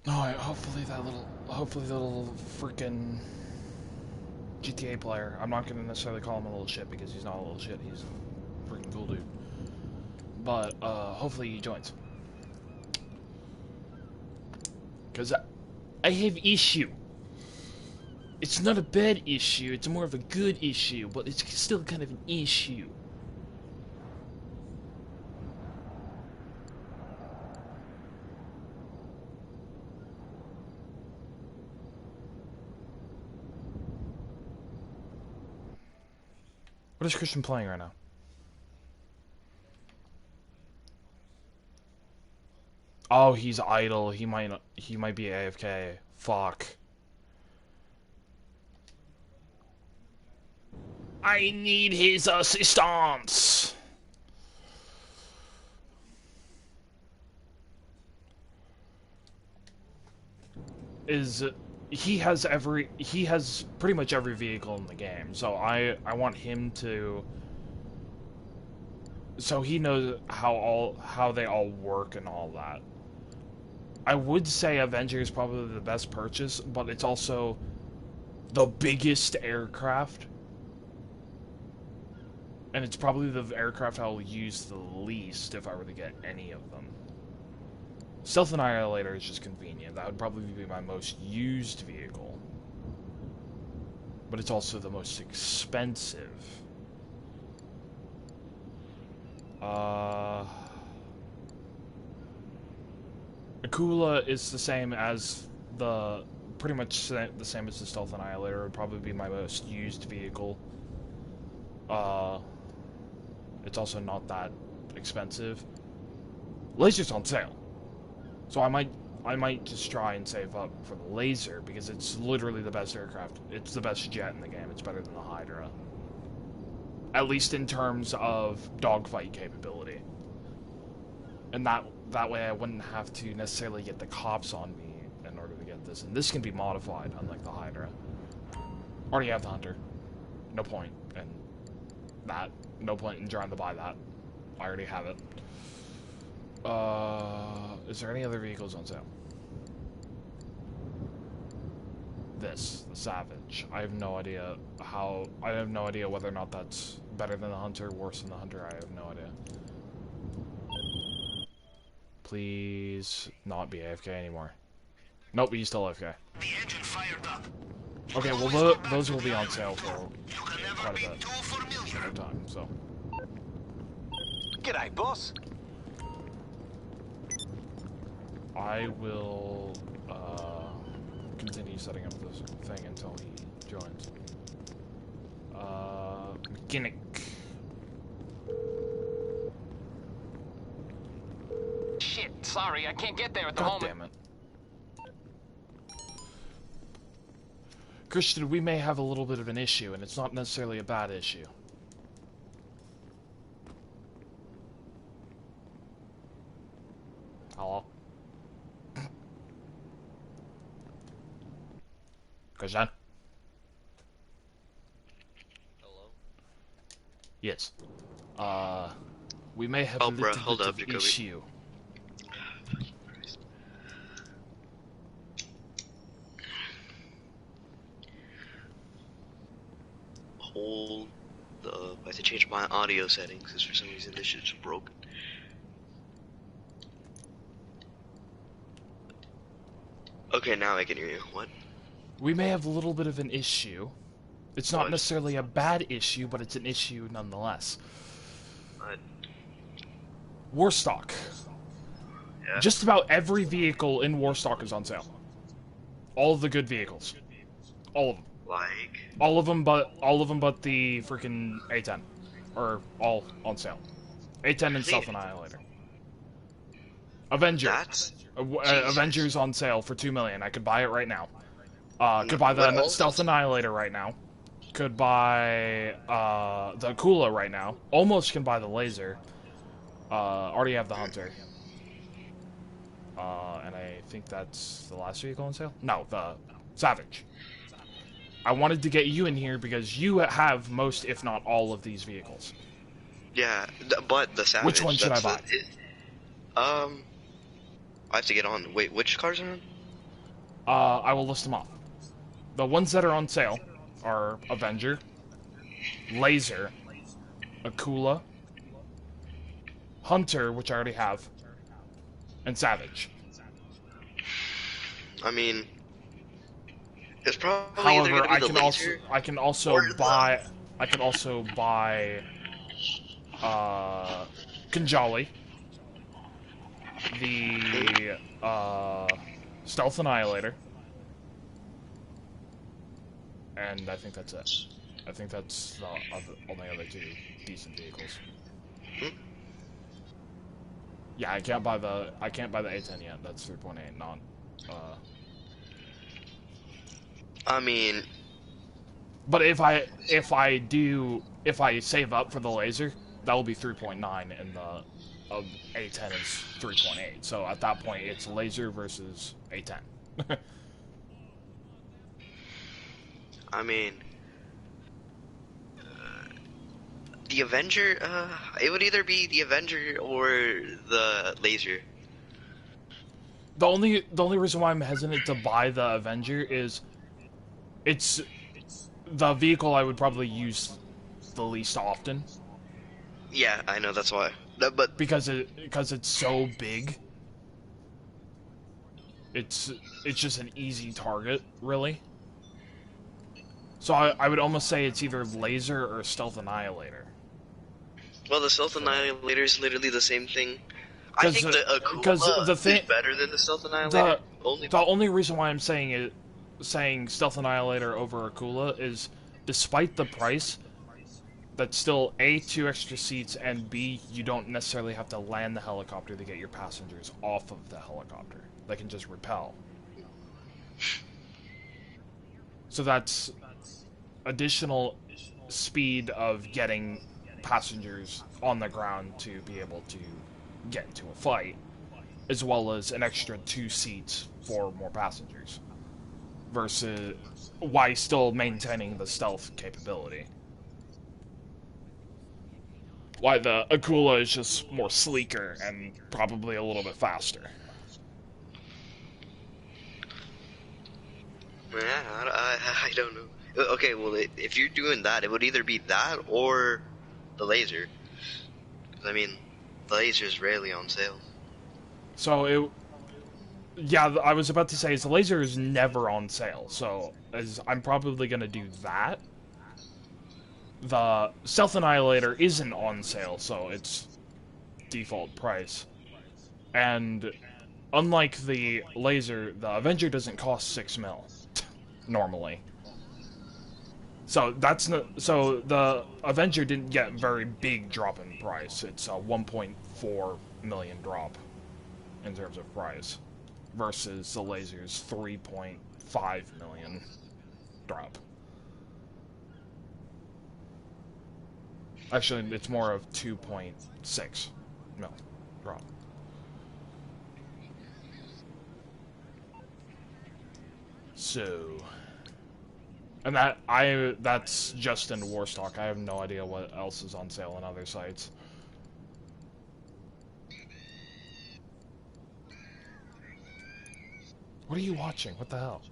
Alright, hopefully the little freaking GTA player. I'm not gonna necessarily call him a little shit because he's not a little shit. He's a freaking cool dude. But hopefully he joins. Cause I have issue. It's not a bad issue. It's more of a good issue, but it's still kind of an issue. What is Christian playing right now? Oh, he's idle. He might be AFK. Fuck. I need his assistance. He has pretty much every vehicle in the game, so I want him to, so he knows how they all work and all that. I would say Avenger is probably the best purchase, but it's also the biggest aircraft, and it's probably the aircraft I'll use the least if I were to get any of them. Stealth Annihilator is just convenient. That would probably be my most used vehicle. But it's also the most expensive. Akula is the same as pretty much the same as the Stealth Annihilator. It would probably be my most used vehicle. It's also not that expensive. Laser's on sale. So I might just try and save up for the laser, because it's literally the best aircraft. It's the best jet in the game. It's better than the Hydra. At least in terms of dogfight capability. And that way I wouldn't have to necessarily get the cops on me in order to get this. And this can be modified, unlike the Hydra. Already have the Hunter. No point in that. No point in trying to buy that. I already have it. Is there any other vehicles on sale? The Savage. I have no idea whether or not that's better than the Hunter, worse than the Hunter. I have no idea. Please not be AFK anymore. Nope, he's still AFK. The engine fired up. Okay, well those will be on sale for quite a bit of time, so. G'day, boss. I will continue setting up this thing until he joins. Mechanic. Shit, sorry, I can't get there at the God moment. damn it. Christian, we may have a little bit of an issue, and it's not necessarily a bad issue. Hello? Christian? Hello? Yes. We may have Oh, a little bruh, hold bit up, of Jacoby. issue. Hold up. I have to change my audio settings because for some reason this shit's broken. Okay, now I can hear you. What? We may have a little bit of an issue. It's not What? necessarily a bad issue, but it's an issue nonetheless. What? Warstock. Yeah. Just about every vehicle in Warstock is on sale. All of the good vehicles. All of them. Like. All of them but the freaking A10. Are all on sale. A10 and Stealth Annihilator. Avenger. That's. Avengers on sale for $2 million. I could buy it right now. Could buy What the else? Stealth Annihilator right now. Could buy the Akula right now. Almost can buy the laser. Already have the Hunter. And I think that's the last vehicle on sale? No, the Savage. I wanted to get you in here because you have most, if not all, of these vehicles. Yeah, but the Savage. Which one should I that's I have to get on. Wait, which cars are on? I will list them off. The ones that are on sale are Avenger, Laser, Akula, Hunter, which I already have, and Savage. I mean, it's probably either However, gonna be the laser. I can also or the- buy Kanjali, the Stealth Annihilator, and I think that's it. I think that's the only other two decent vehicles. Hmm? Yeah, I can't buy the A10 yet. That's 3.8, not. I mean, But if I save up for the laser, that will be 3.9, and the A10 is 3.8. So at that point, it's laser versus A10. I mean, the Avenger. It would either be the Avenger or the laser. The only reason why I'm hesitant to buy the Avenger is it's the vehicle I would probably use the least often. Yeah, I know that's why. No, but Because it's so big. It's just an easy target, really. So I would almost say it's either laser or stealth annihilator. well, the Stealth Annihilator is literally the same thing. I think the Akula is better than the Stealth Annihilator. The only reason why I'm saying Stealth Annihilator over Akula is, despite the price, that's still A, 2 extra seats, and B, you don't necessarily have to land the helicopter to get your passengers off of the helicopter. They can just rappel. So that's additional speed of getting passengers on the ground to be able to get into a fight, as well as an extra 2 seats for more passengers, versus while still maintaining the stealth capability. Why the Akula is just more sleeker and probably a little bit faster. Yeah, I don't know. Okay, well, if you're doing that, it would either be that or the laser. I mean, the laser is rarely on sale. So yeah, I was about to say, the laser is never on sale, so I'm probably gonna do that. The Stealth Annihilator isn't on sale, so it's default price. And unlike the laser, the Avenger doesn't cost 6 mil normally. So so the Avenger didn't get very big drop in price. It's a 1.4 million drop in terms of price, versus the laser's 3.5 million drop. Actually, it's more of 2.6 mil drop. So, and that's just in Warstock. I have no idea what else is on sale on other sites. What are you watching? What the hell?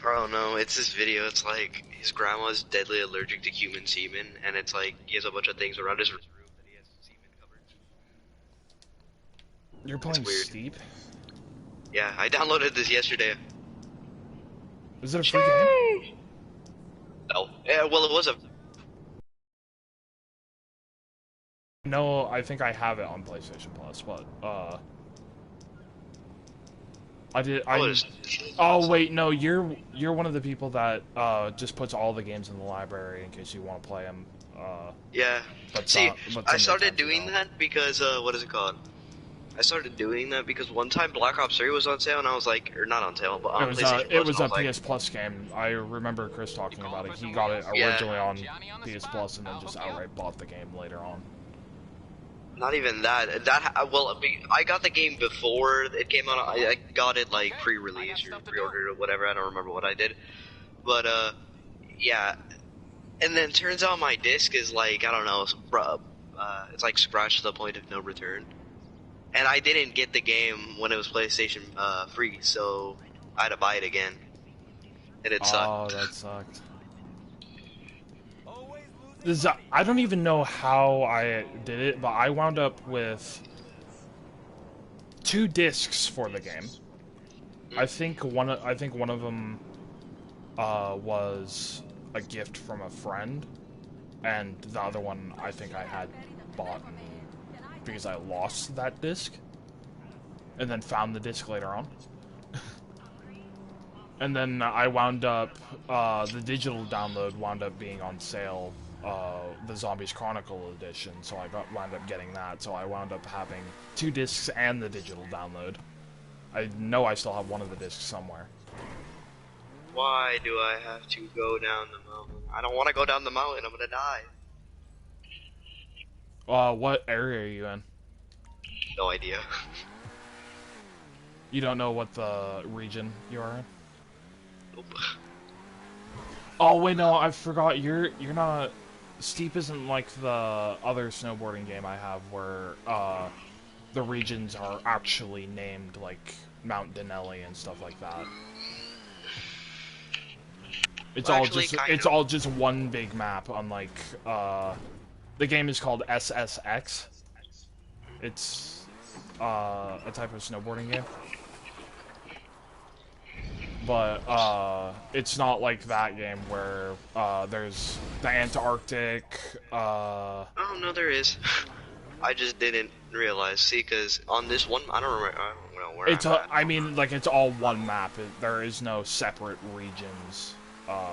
Oh no, it's this video. It's like his grandma's deadly allergic to human semen, and it's like he has a bunch of things around his room that he has semen covered. You're playing weird. Steep? Yeah, I downloaded this yesterday. Is it a free game? No, yeah, well, it was a. No, I think I have it on PlayStation Plus, but Oh wait, no, you're one of the people that just puts all the games in the library in case you want to play them. Yeah. See, I started doing that because what is it called? I started doing that because one time Black Ops 3 was on sale, and I was like, or not on sale, but on PlayStation Plus. It was a PS Plus game. I remember Chris talking about it. He got it originally on PS Plus and then just outright bought the game later on. Not even that. Well, I got the game before it came out. I got it like pre-release or pre-ordered or whatever. I don't remember what I did, but yeah. And then turns out my disc is like, I don't know, it's like scratched to the point of no return. And I didn't get the game when it was PlayStation free, so I had to buy it again. And it sucked. Oh, that sucked. I don't even know how I did it, but I wound up with 2 discs for the game. I think one of them was a gift from a friend, and the other one I think I had bought because I lost that disc and then found the disc later on. And then I wound up, the digital download wound up being on sale, the Zombies Chronicle edition, so I wound up getting that, so I wound up having 2 discs and the digital download. I know I still have one of the discs somewhere. Why do I have to go down the mountain? I don't want to go down the mountain, I'm gonna die. What area are you in? No idea. You don't know what the region you are in? Nope. Oh wait, no, I forgot. You're not. Steep isn't like the other snowboarding game I have, where the regions are actually named like Mount Denali and stuff like that. It's Well, all actually, just all just one big map. Unlike the game is called SSX. It's a type of snowboarding game. But it's not like that game where there's the Antarctic. Oh no, there is. I just didn't realize. See, because on this one, I don't know where It's I'm at. I mean, like it's all one map. There is no separate regions.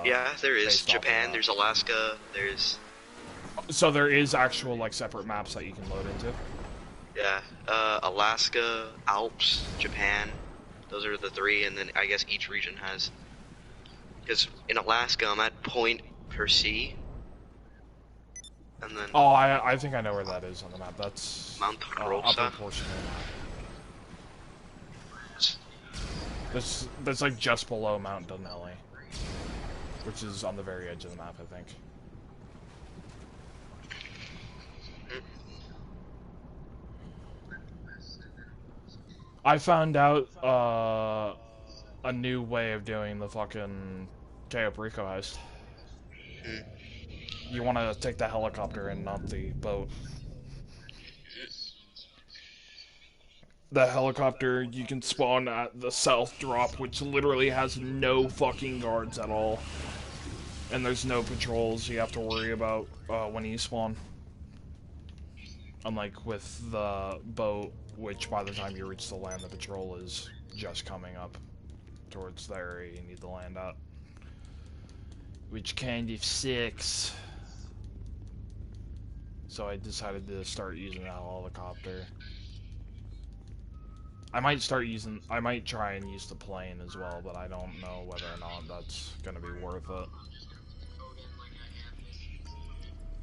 Yeah, there is based off of Japan. that. There's Alaska. There's So there is actual like separate maps that you can load into. yeah, Alaska, Alps, Japan. Those are the 3, and then I guess each region has. Because in Alaska, I'm at Point Percy, and then Oh, I think I know where that is on the map. That's Mount upper Rosa. portion of the map. That's like just below Mount Denali, which is on the very edge of the map, I think. I found out a new way of doing the fucking Cayo Perico heist. You want to take the helicopter and not the boat. The helicopter, you can spawn at the south drop, which literally has no fucking guards at all. And there's no patrols you have to worry about when you spawn. Unlike with the boat, which by the time you reach the land, the patrol is just coming up towards the area you need to land at. Which kind of sucks. So I decided to start using that helicopter. I might try and use the plane as well, but I don't know whether or not that's gonna be worth it.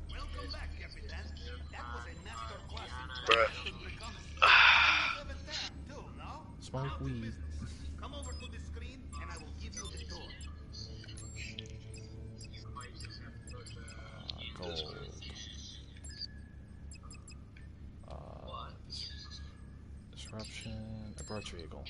Welcome back, Capitan. That was a masterclass in Bruh. too, no? Smoke weed. Come over to the screen and I will give you the tour. Gold. Disruption. Approach vehicle.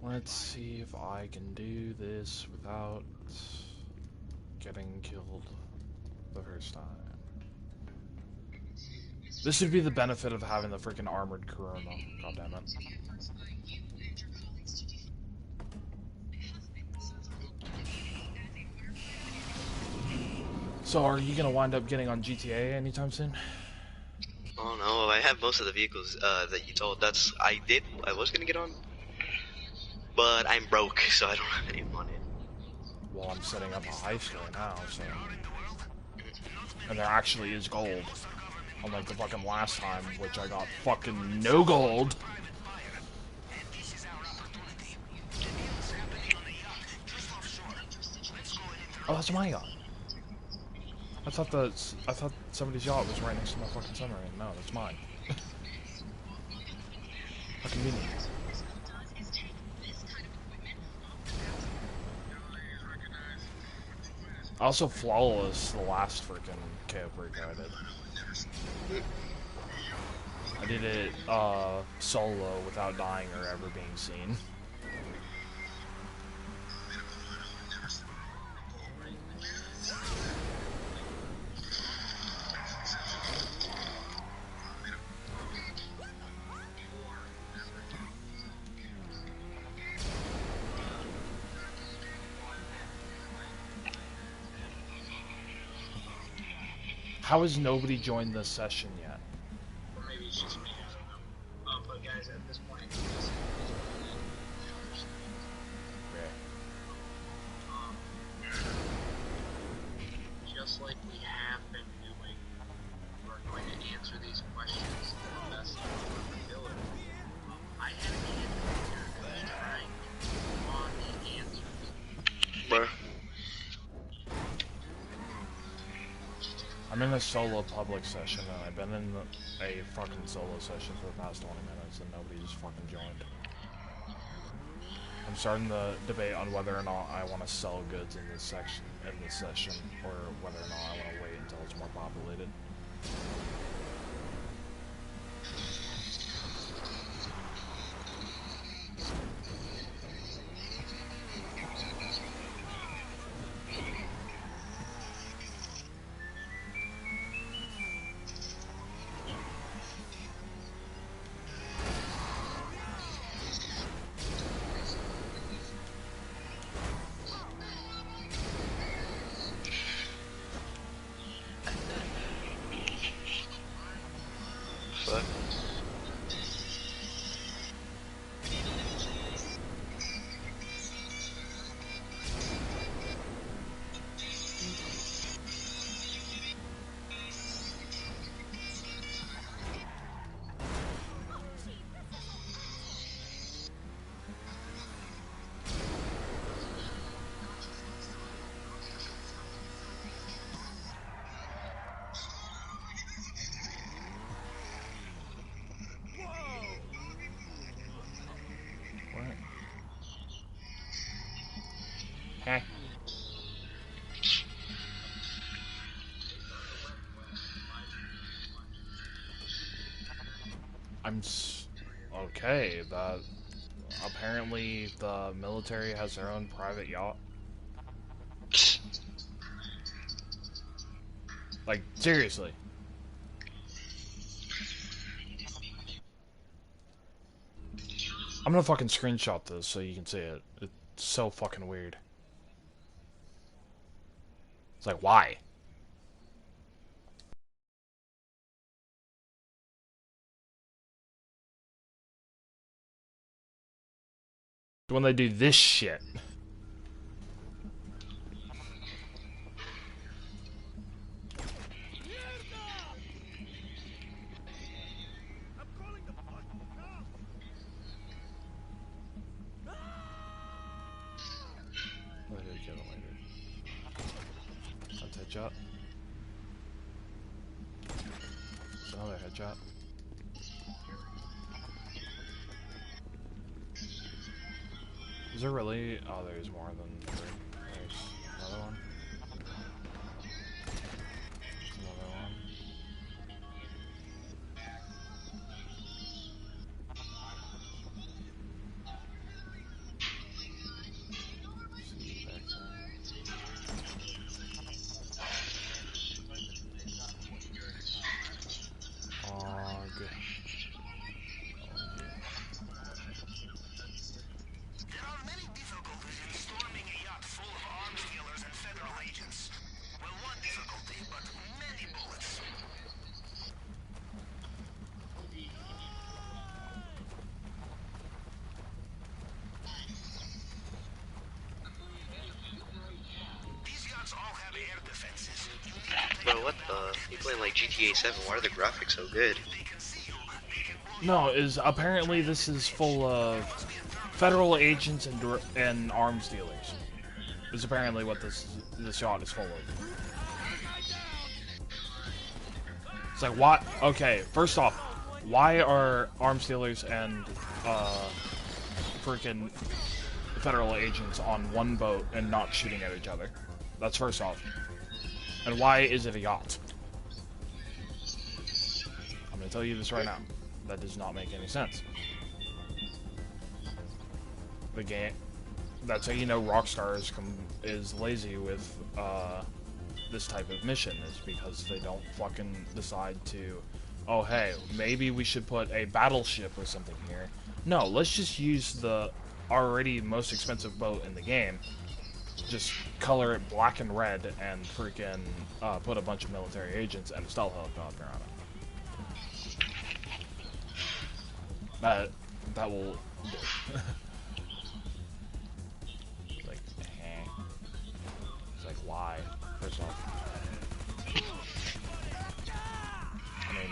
Let's see if I can do this without getting killed the first time. This would be the benefit of having the freaking armored Corona. God damn it. So are you gonna wind up getting on GTA anytime soon? Oh no, I have most of the vehicles that you told. I was gonna get on, but I'm broke, so I don't have any money. Well, I'm setting up a heist right now, so... And there actually is gold. Unlike the fucking last time, which I got fucking no gold. Oh, that's my yacht. I thought somebody's yacht was right next to my fucking submarine. No, that's mine. How convenient. I also flawless the last freaking Cayo Perico I did. I did it solo without dying or ever being seen. How has nobody joined this session yet? Or maybe it's just me, I don't know. But guys, at this point, just like we have been doing, we're going to answer these questions to the best of our ability. I had a kid here that was trying to draw the answers. Where? I'm in a solo public session, and I've been in a fucking solo session for the past 20 minutes, and nobody just fucking joined. I'm starting the debate on whether or not I want to sell goods in this session, or whether or not I want to wait until it's more populated. Fuck. Heh. Okay, that apparently the military has their own private yacht. Like, seriously. I'm gonna fucking screenshot this so you can see it. It's so fucking weird. It's like, why? When they do this shit. That's headshot. That's another headshot. Is there really? Oh, there's more than three. There's another one. There's another one. See back there. Oh, good. There are many difficulties in storming a yacht full of arms dealers and federal agents. Well, one difficulty, but many bullets. These yachts all have air defenses. You need to take Bro, what the? You playing like GTA 7? Why are the graphics so good? they can see you. They can blow No, is apparently this is full of federal agents and arms dealers. Is apparently what this yacht is full of. It's like, what? Okay, first off, why are arms dealers and freaking federal agents on one boat and not shooting at each other? That's first off. And why is it a yacht? I'm gonna tell you this right now. That does not make any sense. The game. That's how you know Rockstar is lazy with this type of mission, is because they don't fucking decide to, oh hey, maybe we should put a battleship or something here. No, let's just use the already most expensive boat in the game just color it black and red and freaking put a bunch of military agents and a stealth helicopter on it. That will do. It's like, It's like, why? First off. I mean,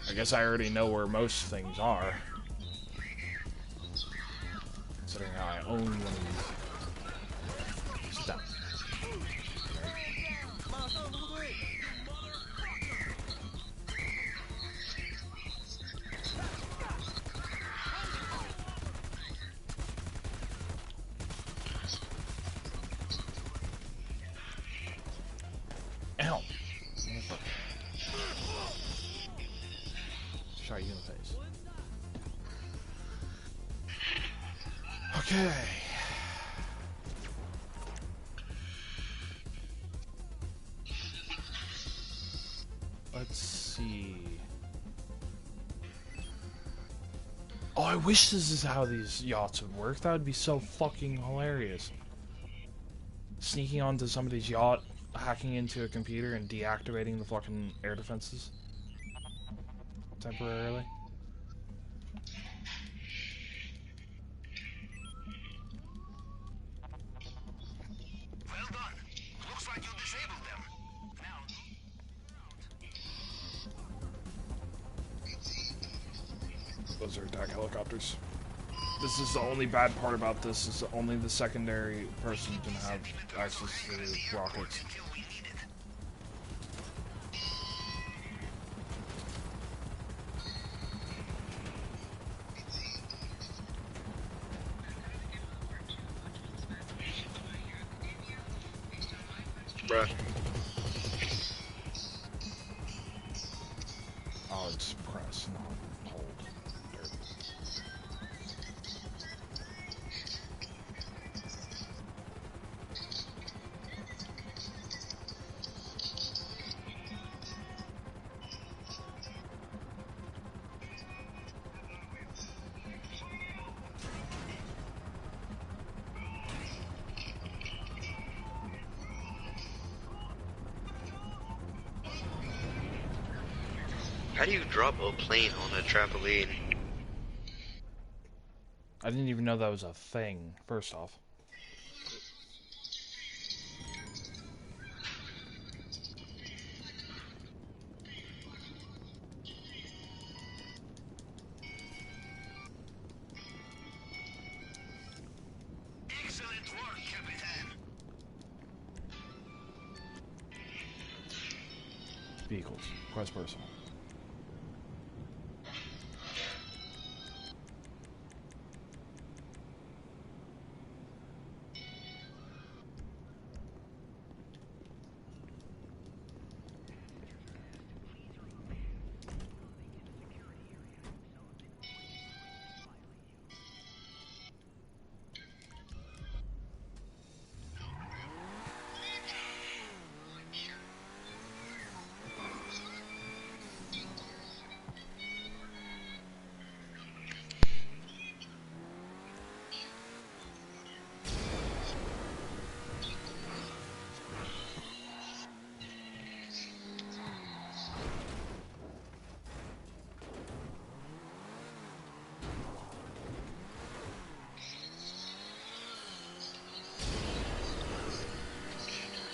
I guess I already know where most things are. Considering how I own one of these. Sit down. Ow! Shot you in the face. Okay. Let's see. Oh, I wish this is how these yachts would work. That would be so fucking hilarious. Sneaking onto somebody's yacht, hacking into a computer, and deactivating the fucking air defenses. Temporarily. Well done. Looks like you disabled them. Now, Those are attack helicopters. This is the only bad part about this, is only the secondary person can have access to rockets. until we need it. Bruh. Oh, it's press, not hold. Derp. How do you drop a plane on a trampoline? I didn't even know that was a thing, first off. Excellent work, Capitan. Vehicles. Quest personal.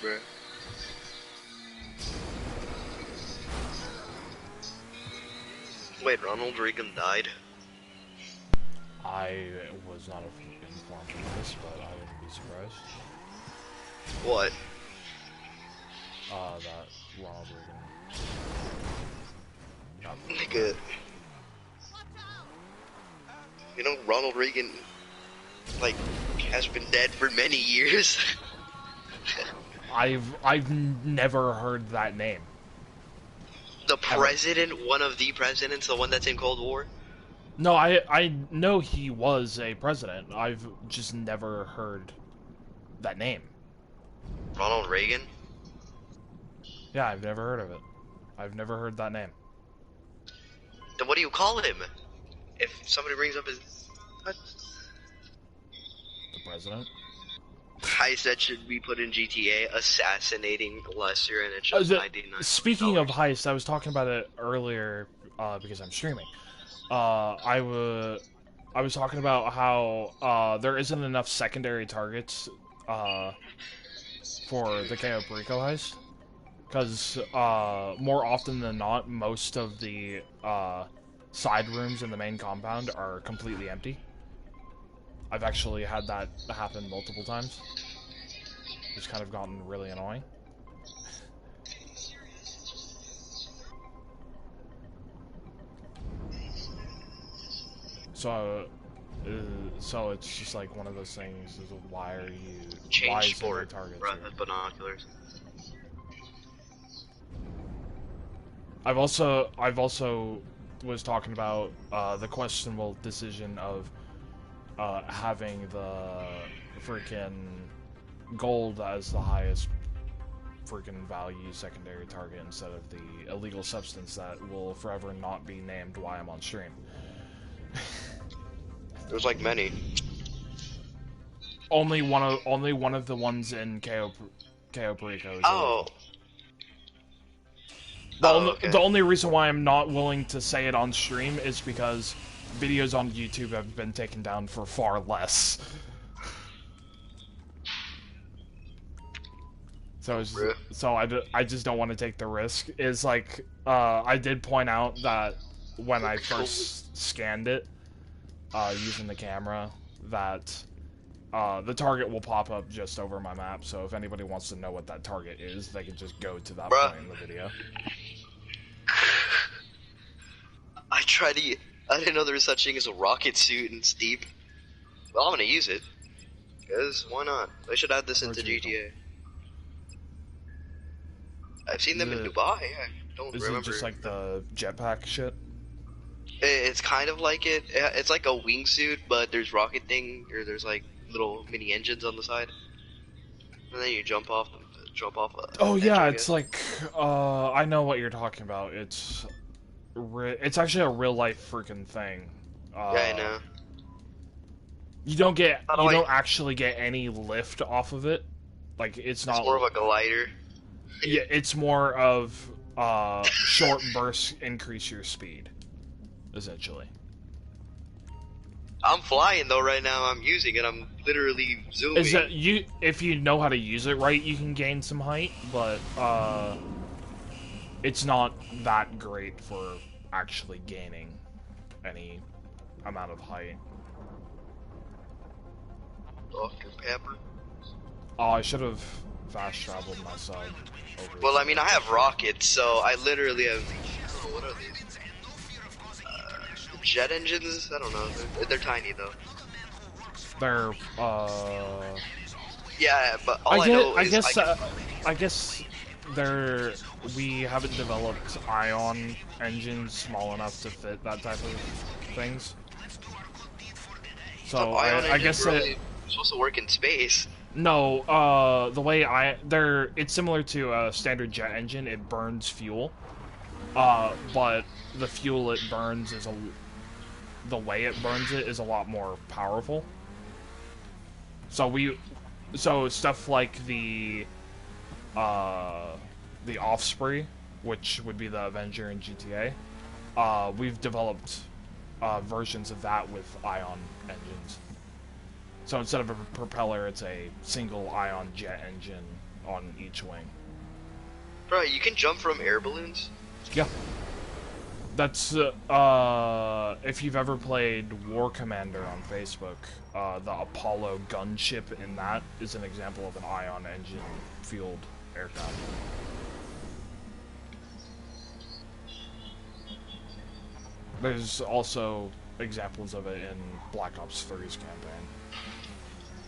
Bruh. Wait, Ronald Reagan died? I was not informed of this, but I wouldn't be surprised. What? That Ronald Reagan. Nigga. You know, Ronald Reagan, like, has been dead for many years. I've never heard that name. The president, one of the presidents, the one that's in Cold War? No, I know he was a president. I've just never heard that name. Ronald Reagan? Yeah, I've never heard of it. I've never heard that name. Then what do you call him? If somebody brings up his... What? The president? heist that should be put in GTA, assassinating Lester, and it's just 99. Speaking of heist, I was talking about it earlier because I'm streaming. I was talking about how there isn't enough secondary targets for the Cayo Perico heist, because more often than not, most of the side rooms in the main compound are completely empty. I've actually had that happen multiple times. It's kind of gotten really annoying. So it's just like one of those things. Is why are you Change sport, targets? binoculars. I've also was talking about the questionable decision of having the freaking gold as the highest freaking value secondary target instead of the illegal substance that will forever not be named while I'm on stream. There's like many. Only one of the ones in Cayo Perico is Oh. illegal. Okay. The only reason why I'm not willing to say it on stream is because videos on YouTube have been taken down for far less. So I just don't want to take the risk. Is like I did point out that when I first scanned it using the camera, that the target will pop up just over my map. So if anybody wants to know what that target is, they can just go to that point in the video. I didn't know there was such thing as a rocket suit in Steep. Well, I'm gonna use it. Because why not? I should add this into GTA. I've seen them in Dubai. I don't remember. Is it just like the jetpack shit? It's kind of like it. It's like a wingsuit, but there's rocket thing, or there's like little mini engines on the side, and then you jump off. Oh yeah, it's like I know what you're talking about. It's actually a real life freaking thing. Yeah, I know. You don't actually get any lift off of it. Like it's not. It's more of a glider. Yeah, it's more of short bursts increase your speed, essentially. I'm flying though right now. I'm using it. I'm literally zooming. Is that if you know how to use it right, you can gain some height, but it's not that great for actually gaining any amount of height. Dr. Pepper. Oh, I should have fast traveled myself. Well, I mean, I have rockets, so I literally have. Oh, what are these? Jet engines? I don't know. They're tiny though. They're Yeah, but all I know is I guess we haven't developed ion engines small enough to fit that type of things. So I guess really supposed to work in space. No, the way it's similar to a standard jet engine. It burns fuel, but the fuel it burns the way it burns it is a lot more powerful. So stuff like the Offspring, which would be the Avenger in GTA, we've developed versions of that with ion engines. So instead of a propeller, it's a single ion jet engine on each wing. Bro, you can jump from air balloons? Yeah. That's, if you've ever played War Commander on Facebook, the Apollo gunship in that is an example of an ion engine-fueled aircraft. There's also examples of it in Black Ops 3's campaign.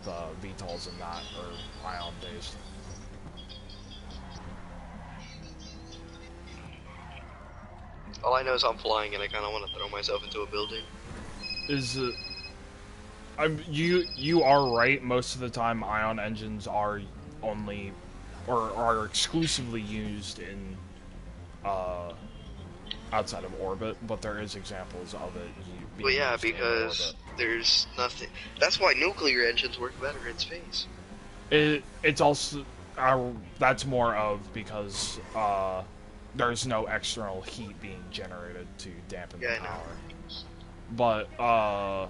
The VTOLs in that are ion-based. All I know is I'm flying and I kind of want to throw myself into a building. You are right. Most of the time, ion engines are only, or are exclusively used in, outside of orbit. But there is examples of it. Well, yeah, because there's nothing. That's why nuclear engines work better in space. It's also that's more of because there's no external heat being generated to dampen the Yeah, I know. power. But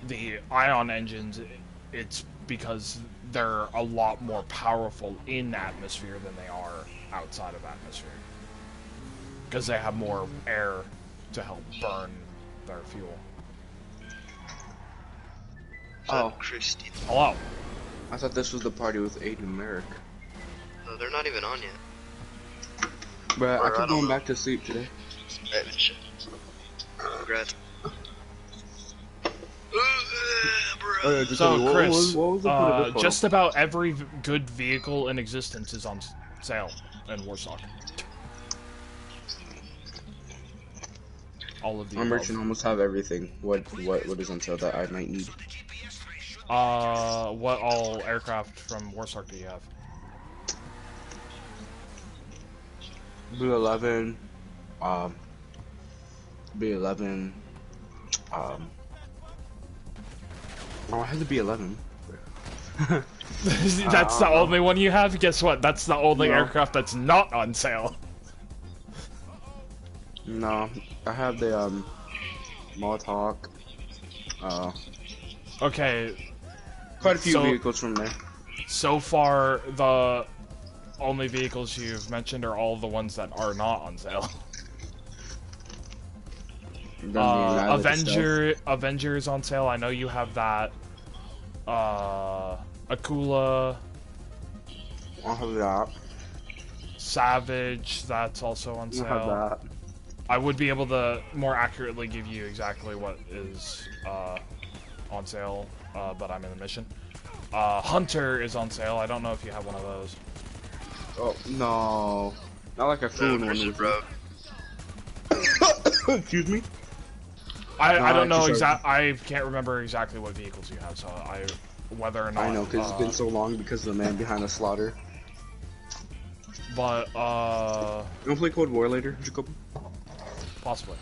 the ion engines, it's because they're a lot more powerful in atmosphere than they are outside of atmosphere. Because they have more air to help burn their fuel. Oh. Christine. Hello. I thought this was the party with Aiden and Merrick. No, they're not even on yet. But Or I I keep don't going know. back to sleep today. I haven't checked. Congrats. Oh, yeah, just So, what Chris, was the point of this photo? just about every good vehicle in existence is on sale in Warsaw. All of the Our above. merchant almost have everything. What is on sale that I might need? What all aircraft from Warsaw do you have? Blue 11, B11, oh, I had the B11. That's the only one you have? Guess what? That's the only No. aircraft that's not on sale. No, I have the, Mohawk, Okay, quite a few So- vehicles from there. so far, the only vehicles you've mentioned are all the ones that are not on sale. Then the Annihilator stuff. Avenger is on sale. I know you have that. Akula, I'll have that. Savage, that's also on I'll sale. have that. I would be able to more accurately give you exactly what is on sale, but I'm in the mission. Hunter is on sale. I don't know if you have one of those. Oh, no. Not like I flew in one Christian, with bro. you. Excuse me? I don't know just- I can't remember exactly what vehicles you have, so whether or not. I know, because it's been so long because of the man behind the slaughter. But You wanna play Cold War later, Jacob? possibly.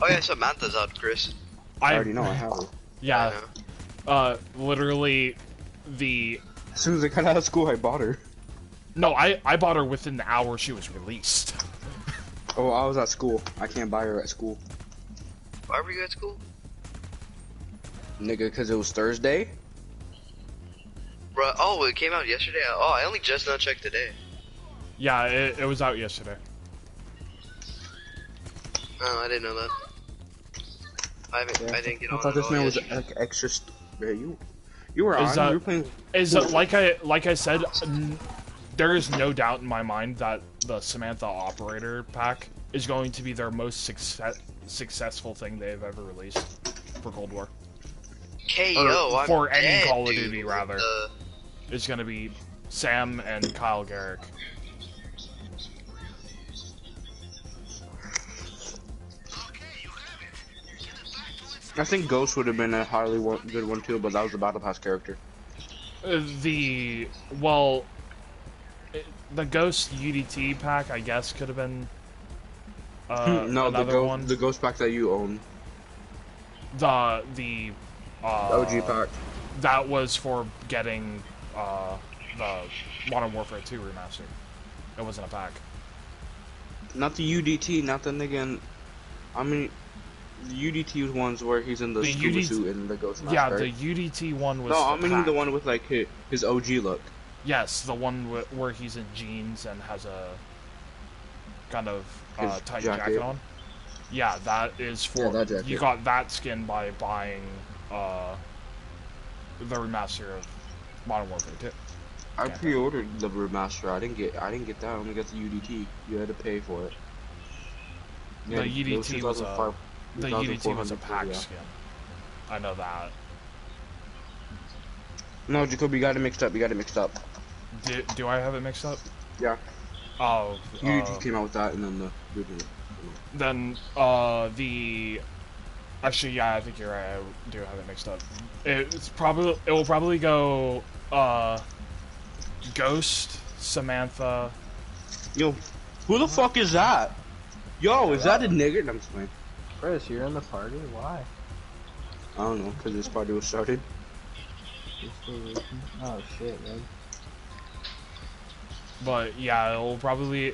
Oh yeah, Samantha's out, Chris. I already know, I have her. Yeah. I know. Literally, As soon as I got out of school, I bought her. no, I bought her within the hour she was released. Oh, I was at school. I can't buy her at school. Why were you at school? Nigga, because it was Thursday? Bro, oh, it came out yesterday? Oh, I only just now checked today. Yeah, it was out yesterday. Oh, I didn't know that. I didn't get I on thought at this all man was yesterday. like extra. Yeah, you were Is on. that- You were playing. Like I said, there is no doubt in my mind that the Samantha Operator pack is going to be their most successful thing they've ever released for Cold War. KO, Or I'm for any dead, Call of dude. Duty, rather. It's going to be Sam and Kyle Garrick. I think Ghost would have been a highly good one too, but that was the Battle Pass character. The Ghost UDT pack, I guess, could have been No, another one. the Ghost pack that you own. The OG pack. that was for getting the Modern Warfare 2 remastered. It wasn't a pack. Not the UDT, not the nigga. I mean, the UDT ones where he's in the The scuba UDT suit and the Ghost mask. Yeah, right? the UDT one was. No, the I mean pack. the one with like his OG look. Yes, the one where he's in jeans and has a kind of His tight jacket. jacket on. Yeah, that is for. Yeah, that jacket. You got that skin by buying the remaster of Modern Warfare 2. I Yeah. pre-ordered the remaster. I didn't get that. I only got the UDT. You had to pay for it. The Yeah, it UDT was a 2,500 the UDT was a 2,400, pack yeah. skin. I know that. No, Jacob, you got it mixed up. You got it mixed up. Do I have it mixed up? Yeah. Oh, UDT came out with that, and then the. then the actually, yeah, I think you're right. I do have it mixed up. It will probably go Ghost, Samantha. Yo, who the fuck is that? Yo, is that a nigger? No, I'm just playing. Chris, you're in the party? Why? I don't know, because this party was started. Oh shit, man. But yeah, it'll probably.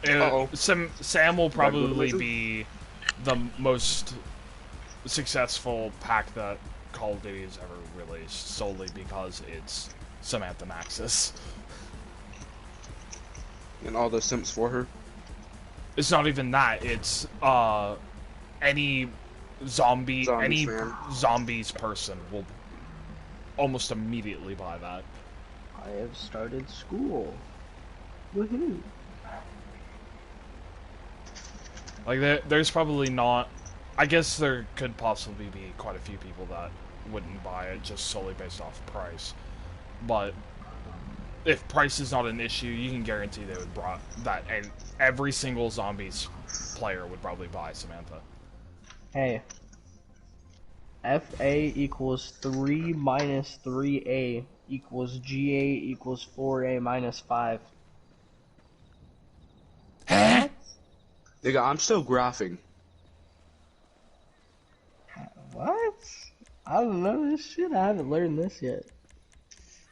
Uh-oh. Sam will probably Red Bull be the most successful pack that Call of Duty has ever released, solely because it's Samantha Maxis. And all the simps for her. It's not even that. It's any Zombies fan. zombies person will almost immediately buy that. I have started school. Woohoo! Like there's probably not. I guess there could possibly be quite a few people that wouldn't buy it just solely based off price. But if price is not an issue, you can guarantee they would that, and every single zombies player would probably buy Samantha. Hey. FA equals 3 minus 3A equals GA equals 4A minus 5. Nigga, I'm still graphing. What? I don't know this shit. I haven't learned this yet.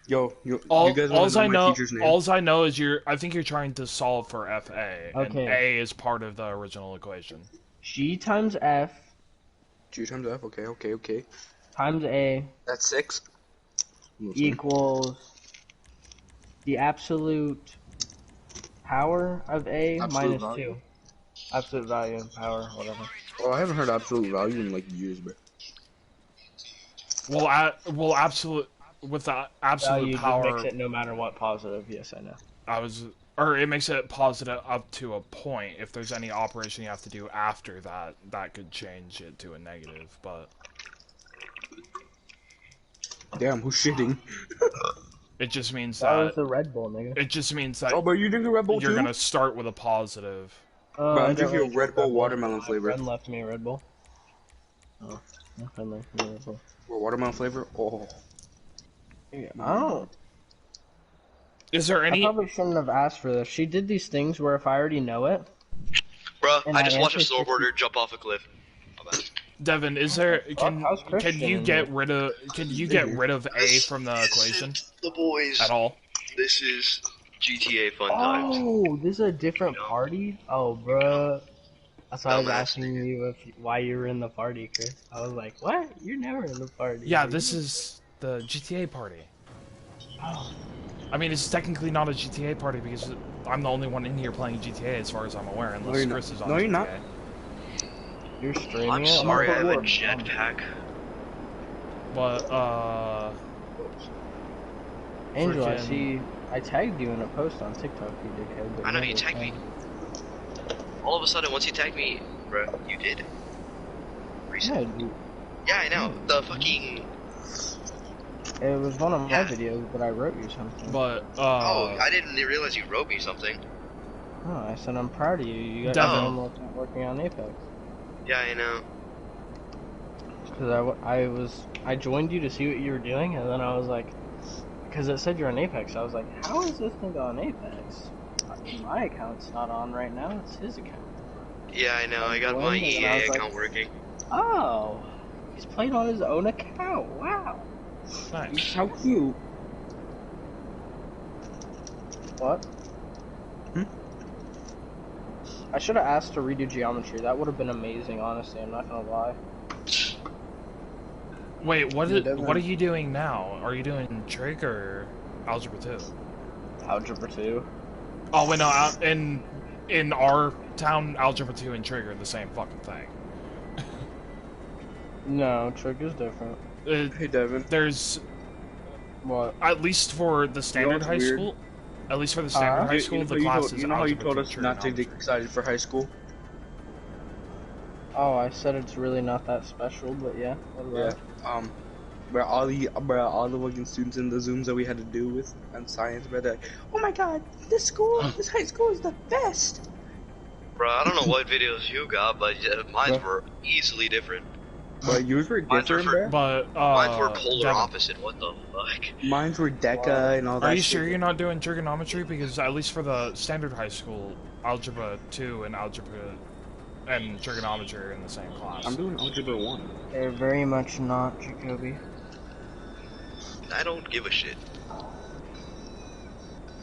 Yo, you All guys want to know my teacher's name? I know is I think you're trying to solve for FA, and Okay. A is part of the original equation. G times F G times F, okay. times A That's 6. equals the absolute power of A Absolute minus value? 2. Absolute value and power, whatever. Oh, I haven't heard absolute value in like years, bro. Well, absolute with the absolute Value power. just makes it no matter what positive. Yes, I know. It makes it positive up to a point. If there's any operation you have to do after that, that could change it to a negative. But Damn, who's shitting? it just means That was that the Red Bull, nigga. it just means that Oh, but you drinking Red Bull you're too? gonna start with a positive. Bro, I'm I don't drinking really a Red drink Bull watermelon My flavor. friend left me a Red Bull. Oh, my friend left me a Red Bull. Watermelon flavor? Oh. Yeah, I don't. Is there I any? probably shouldn't have asked for this. She did these things where if I already know it, Bruh, And I I just watched a answered snowboarder jump off a cliff. My bad. Devin, is there? how's Can Christian you in get here? rid of? Can you get rid of A from the equation The boys. at all? This is GTA fun times. Oh, this is a different party? Oh, bruh. That's why I was Dumbass asking you why you were in the party, Chris. I was like, what? You're never in the party. Yeah, dude. this is the GTA party. I mean, it's technically not a GTA party because I'm the only one in here playing GTA as far as I'm aware, unless you're Chris is on No, GTA. you're not. You're streaming I'm it? sorry I have a Look, jetpack. But, Angel, I Freaking- see. I tagged you in a post on TikTok, you dickhead. but I know never you tagged me. came. All of a sudden, once you tagged me, bruh, you did. Yeah, Recently. dude. Yeah, I know. The fucking... It was one of my Yeah. videos, but I wrote you something. but, Oh, I didn't realize you wrote me something. Oh, I said I'm proud of you. You got Devin. someone working on Apex. Yeah, I know. Because I joined you to see what you were doing, and then I was like, because it said you're on Apex, I was like, how is this nigga on Apex? My account's not on right now, it's his account. Yeah, I know. I got Well, my and I EA was like- account working. Oh, he's playing on his own account, wow. nice. How cute. What? Hmm? I should have asked to redo geometry, that would have been amazing, honestly, I'm not gonna lie. Wait, what Devin. are you doing now? Are you doing trig or algebra 2? Algebra 2. Oh wait, no, in our town, algebra 2 and trig are the same fucking thing. No, trig is different. Hey, Devin. There's What? at least for the standard what's high weird? school. At least for the standard high school, the class is you know how you algebra told 2, us trig, not and to get algebra. excited for high school? Oh, I said it's really not that special, but yeah. What about it? Where all the fucking students in the Zooms that we had to do with and science, but they're like, oh my god, this high school is the best. Bro, I don't know what videos you got, but mine were easily different. But yours were Mine's were different, bro. But Mine were polar Devin, opposite. What the fuck? Mines were Deca and all that. are you shit. sure you're not doing trigonometry? Because at least for the standard high school, algebra 2 and algebra and trigonometry are in the same class. I'm doing algebra 1. They're very much not, Jacoby. I don't give a shit.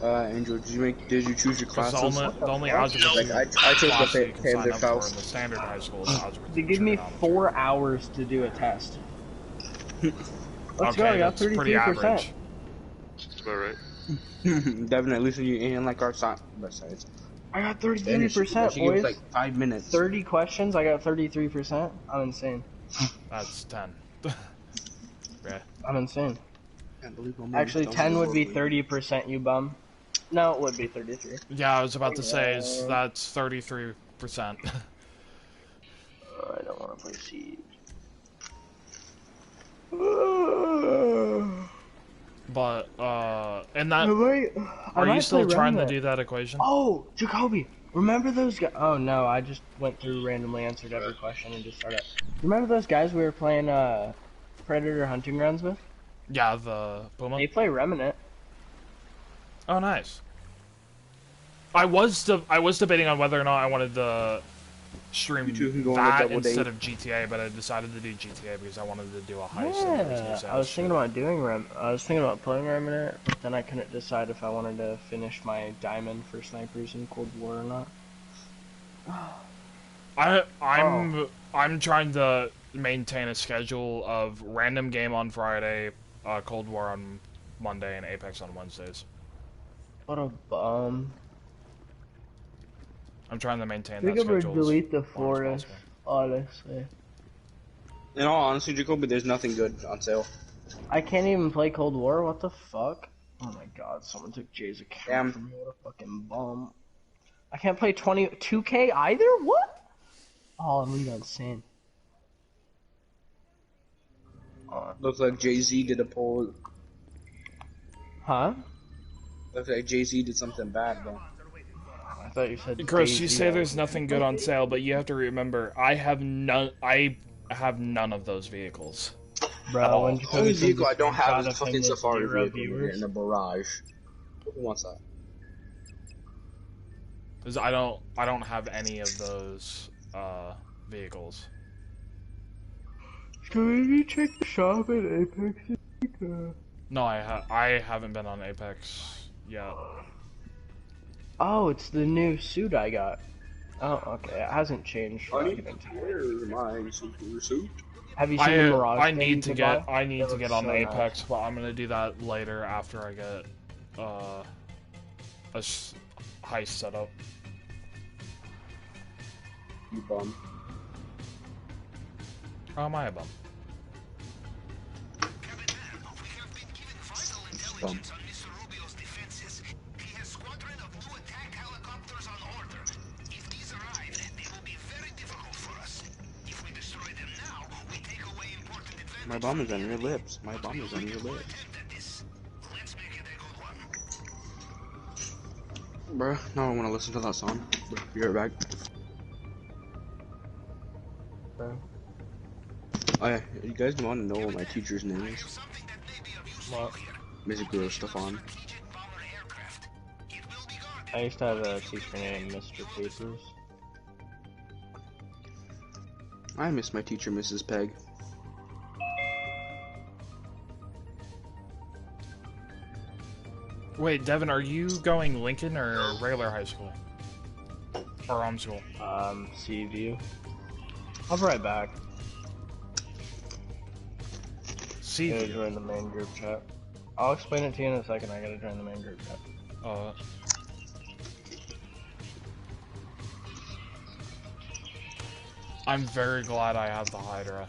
Angel, did you choose your Because classes? the only algebra Like, I chose class the that you can sign Panther up for in the Faust. standard high school is algebra. They give me trigonometry. 4 hours to do a test. Let's go, I Okay, got that's pretty 33%. average. That's about right. Devin, at least you ain't like our science. I got She 33%, gave boys. like 5 minutes. 30 questions, I got 33%. I'm insane. That's 10. Yeah. I'm insane. Can't believe I'm Actually, really 10 would be dumb. 30%, you bum. No, it would be 33. Yeah, I was about to say, that's 33%. I don't want to play Siege. But, and that, I are you might still play trying to Remnant. do that equation? Oh, Jacoby, remember those guys? Oh no, I just went through, randomly answered every question and just started. Remember those guys we were playing Predator Hunting Grounds with? Yeah, the Puma? They play Remnant. Oh, nice. I was debating on whether or not I wanted to stream You two can go on a that double instead date. of GTA, but I decided to do GTA because I wanted to do a heist. and Yeah, business I was shit. thinking about doing I was thinking about playing Remnant, but then I couldn't decide if I wanted to finish my diamond for snipers in Cold War or not. I'm trying to maintain a schedule of random game on Friday, Cold War on Monday, and Apex on Wednesdays. What a bum. I'm trying to maintain I that think I'm gonna schedule. delete the as long as forest, possible. honestly. In all honesty, Jacoby, there's nothing good on sale. I can't even play Cold War, what the fuck? Oh my god, someone took Jay's account Damn. from me, what a fucking bum. I can't play 2K either? What? Oh, I'm really insane. Looks like Jay-Z did a poll. Huh? Looks like Jay-Z did something bad, bro. I thought you said Chris, Jay-Z. you say there's nothing good on sale, but you have to remember, I have none of those vehicles. Bro, when The only vehicle I don't have is got a a fucking thing with Safari 0 vehicle viewers. in a Barrage. Who wants that? 'Cause I don't have any of those vehicles. Can we check the shop at Apex? No, I haven't been on Apex yet. Oh, it's the new suit I got. Oh, okay. It hasn't changed. I for need like to an wear my super suit. Have you seen the Mirage? I thing need you to could get buy? I need It to get looks on so Apex, but I'm gonna do that later after I get heist set up. You bum. How am I a bum? Bum. On Mr. Rubio's defenses. He has squadron of new attack helicopters on order. If these arrive, they will be very difficult for us. If we destroy them now, we take away important advantages. My bum is on your lips. My bum is on your lips. Attempt at this. Let's make it a good one. Bruh, now I want to listen to that song. Be right back. Oh yeah, you guys want to know what my teacher's name is? Something that may be of use What? Mr. Guru Stefan. strategic bomber aircraft. It will be guarded. I used to have a teacher named Mr. Papers. I miss my teacher, Mrs. Peg. Wait, Devin, are you going Lincoln or regular high school? Or home school? Sea View. I'll be right back. See Gotta join the main group chat. I'll explain it to you in a second. I gotta join the main group chat. I'm very glad I have the Hydra.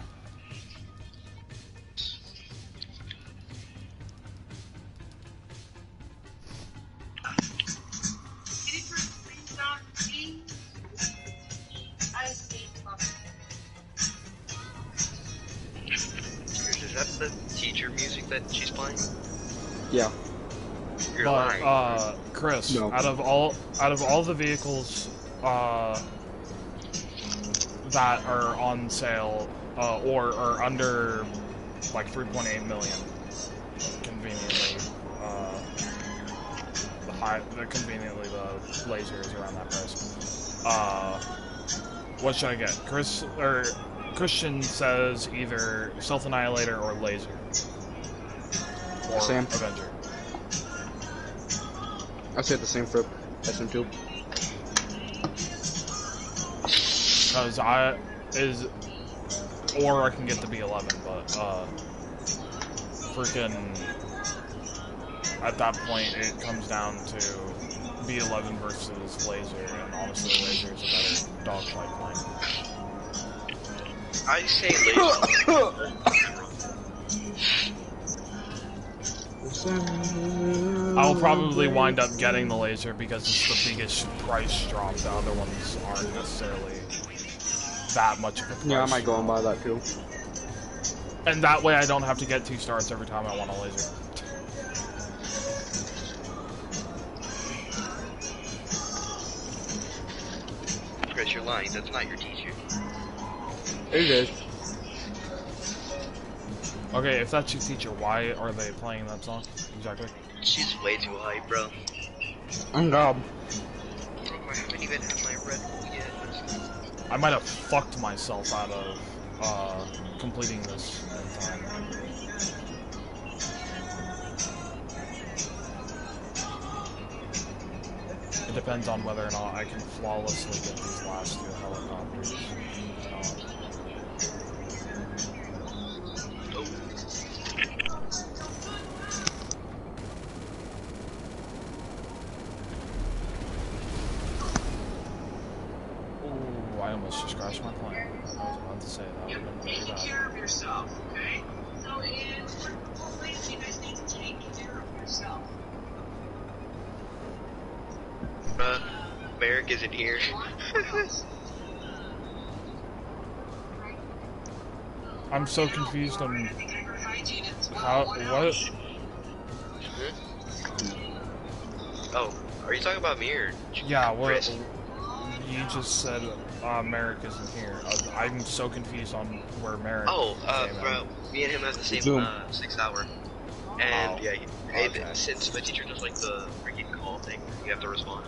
Is that the teacher music that she's playing? Yeah. You're But lying. Chris, No. out of all the vehicles that are on sale or are under like 3.8 million, conveniently conveniently the laser is around that price. What should I get? Christian says either Stealth Annihilator or laser. or Same. Avenger? I said the same for SM2. Because or I can get the B11, but freaking at that point it comes down to B11 versus Laser, and honestly Laser is a better dogfight plane. I say Laser. I'll probably wind up getting the Laser because it's the biggest price drop. The other ones aren't necessarily that much of a price Yeah, I might go and buy that too. And that way I don't have to get 2 stars every time I want a Laser. Chris, you're lying. That's not your teacher. It is. Okay, if that's your teacher, why are they playing that song? Exactly. She's way too hype, bro. I'm God. Bro, I haven't even had my Red Bull yet. I might have fucked myself out of completing this in time. It depends on whether or not I can flawlessly get these last 2 helicopters. Ooh, I almost just crashed my plane. I was about to say that. You take care of yourself, okay? So, what ways do you guys need to take care of yourself? Merrick isn't here. I'm so confused on how, what? Oh, are you talking about me or Yeah, what? Chris? You just said Merrick isn't here. I'm so confused on where Merrick came bro, in. me and him have the same Zoom. 6 hour. And Oh, yeah, okay. since my teacher does like the freaking call thing, you have to respond.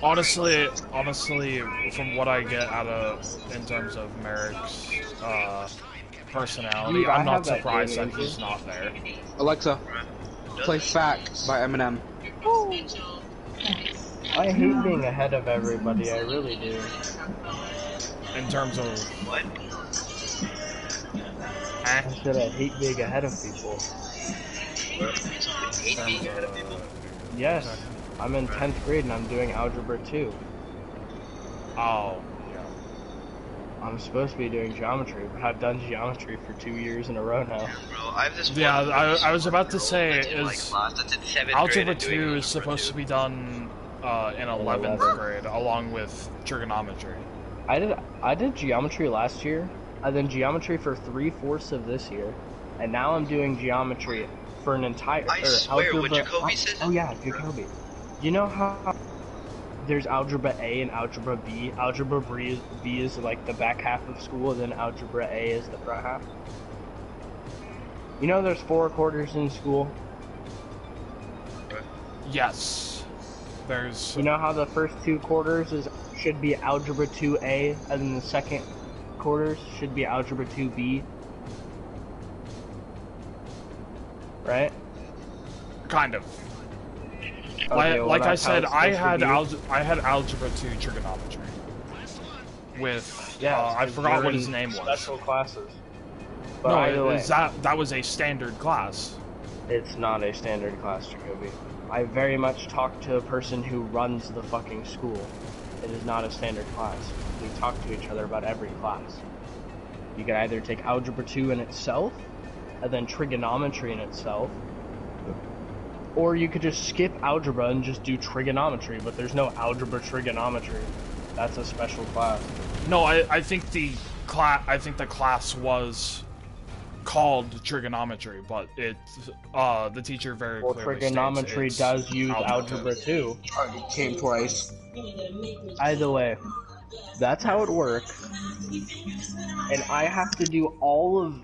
Honestly, from what I get out of in terms of Merrick's personality, Dude, I I'm not have that surprised game that he's not there. Alexa, play Fact by Eminem. I hate being ahead of everybody, I really do. In terms of What? I said I hate being ahead of people. Hate being ahead of people. Yes, I'm in 10th grade and I'm doing Algebra 2. oh yeah. I'm supposed to be doing Geometry, but I've done Geometry for 2 years in a row now. Bro, I have this Yeah, one I was about to say that's in my is class that's in 7th grade Algebra and doing 2 is Algebra supposed 2. to be done in 11th 11th. grade, along with trigonometry. I did Geometry last year, and then Geometry for 3/4 of this year, and now I'm doing Geometry for an entire. I swear, what Jacoby says. Oh yeah, Jacoby. You know how there's Algebra A and Algebra B? Algebra B is like the back half of school, and then Algebra A is the front half. You know there's 4 quarters in school? Yes. There's You know how the first 2 quarters should be Algebra 2A, and then the second quarters should be Algebra 2B? Right? kind of. Okay, well, like I that's how said, it's I supposed to had be. Algebra 2 trigonometry with Yeah, I forgot what his name was. Special classes. But No, either way, that was a standard class. it's not a standard class, Jacoby. I very much talk to a person who runs the fucking school. It is not a standard class. We talk to each other about every class. You can either take Algebra 2 in itself, and then Trigonometry in itself, or you could just skip Algebra and just do Trigonometry, but there's no Algebra Trigonometry. That's a special class. No, I think the class was called trigonometry, but the teacher very Well, clearly Trigonometry states does use Algebra. Algebra 2. Already came twice. Either way, that's how it works. And I have to do all of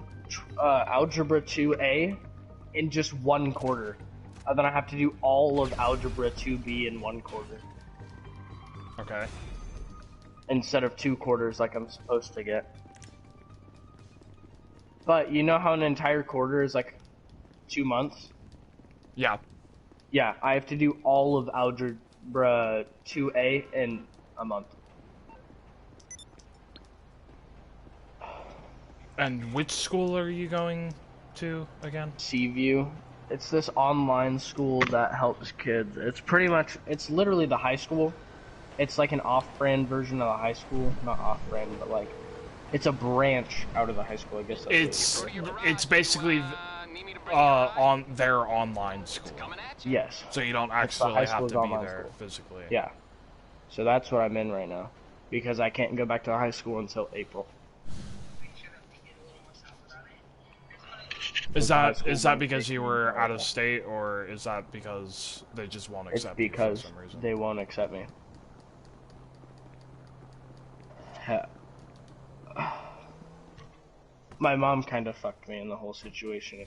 Algebra 2A in just 1 quarter. And then I have to do all of Algebra 2B in 1 quarter. Okay. Instead of 2 quarters like I'm supposed to get. But you know how an entire quarter is like 2 months? Yeah. Yeah, I have to do all of Algebra 2A in a month. And which school are you going to again? Seaview. It's this online school that helps kids. It's pretty much, it's literally the high school. It's like an off-brand version of the high school. Not off-brand, but like, it's a branch out of the high school, I guess. It's basically on their online school. Yes. So you don't actually have to be there physically. Yeah. So that's what I'm in right now. Because I can't go back to the high school until April. Is that because you were out of state, or is that because they just won't accept you for some reason? They won't accept me. My mom kind of fucked me in the whole situation.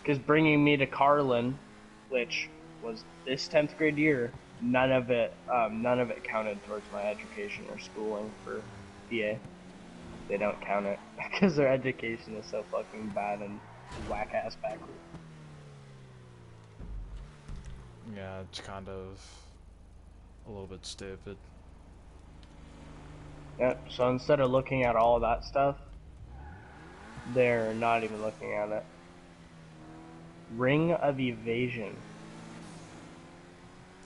Because bringing me to Carlin, which was this 10th grade year, none of it counted towards my education or schooling for PA. They don't count it because their education is so fucking bad and whack ass backward. Yeah, it's kind of a little bit stupid. Yeah, so instead of looking at all that stuff, they're not even looking at it. Ring of Evasion.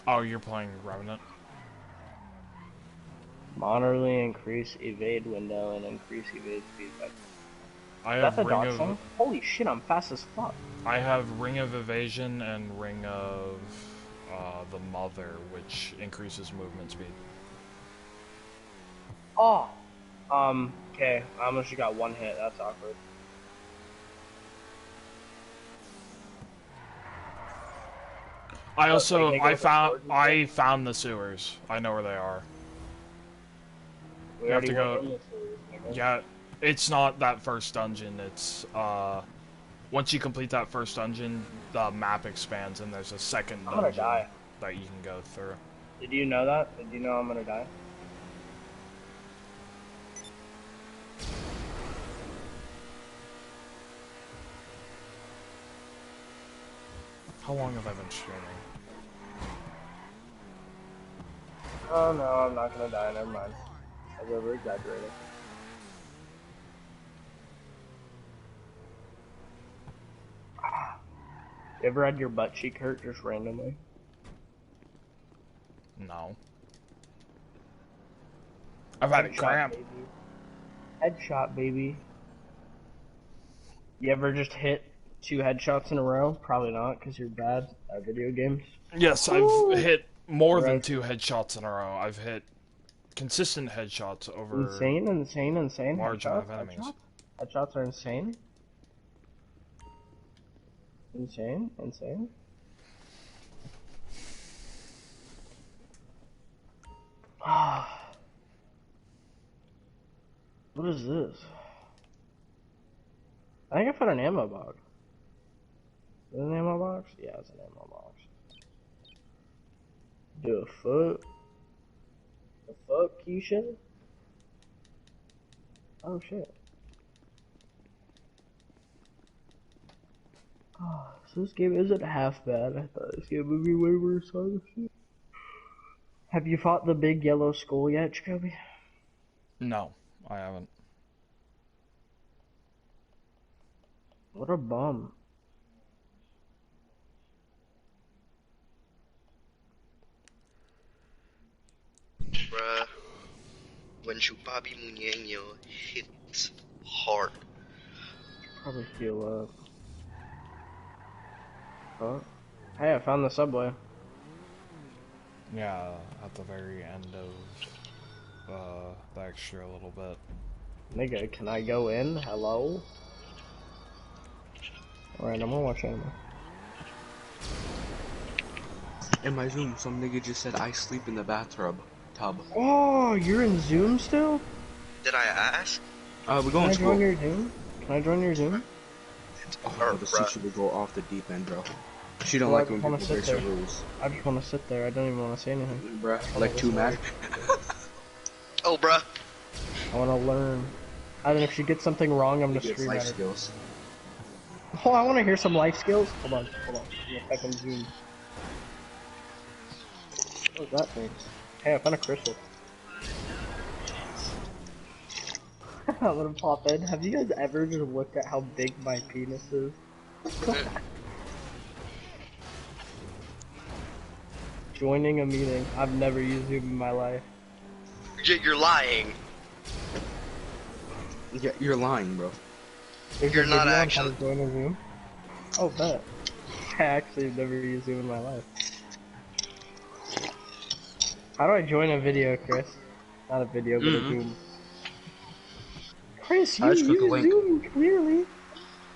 Oh, you're playing Revenant? Moderately increase evade window and increase evade speed. I That's have a Ring dodge of... thing? Holy shit, I'm fast as fuck. I have Ring of Evasion and Ring of the Mother, which increases movement speed. Oh! Okay, I almost got one hit, that's awkward. I found the sewers. I know where they are. You have to go. Yeah, it's not that first dungeon. It's once you complete that first dungeon, the map expands and there's a second dungeon that you can go through. Did you know that? Did you know I'm gonna die? How long have I been streaming? Oh no, I'm not gonna die, never mind. I was over exaggerating. You ever had your butt cheek hurt just randomly? No. I've had a cramp. Baby. Headshot, baby. You ever just hit 2 headshots in a row? Probably not, because you're bad at video games. Yes, I've hit more than 2 headshots in a row. I've hit consistent headshots over insane large amount of enemies. Headshots are insane. Insane. What is this? I think I found an ammo box. Is it an ammo box? Yeah, it's an ammo box. Do a foot. The fuck, Keisha? Oh shit. Oh, so this game isn't half bad. I thought this game would be way worse, honestly. Have you fought the big yellow skull yet, Jacoby? No, I haven't. What a bum. Bruh, when Chupabi Muñeño hits hard. Probably feel Oh. Hey, I found the subway. Yeah, at the very end of the extra little bit. Nigga, can I go in? Hello? Alright, I'm gonna watch anime. In my Zoom, some nigga just said I sleep in the bathtub. Oh, you're in Zoom still? Did I ask? We go in school. Can I join your Zoom? Can I join your Zoom? Oh, the teacher would go off the deep end, bro. She don't like when people break the rules. I just want to sit there. I don't even want to say anything. Bruh, like 2 Mac. Oh, bruh. I want to learn. And then if she gets something wrong, I'm gonna It's scream life at her. skills. Oh, I want to hear some life skills. Hold on. If I can zoom. What does that mean? Hey, I found a crystal. I'm gonna pop in. Have you guys ever just looked at how big my penis is? Joining a meeting. I've never used Zoom in my life. You're lying. Yeah, you're lying, bro. There's You're a not video on actually- how to join a Zoom. Oh, bet. I actually have never used Zoom in my life. How do I join a video, Chris? Not a video, but a Zoom. Chris, I you just click a use link. Zoom clearly.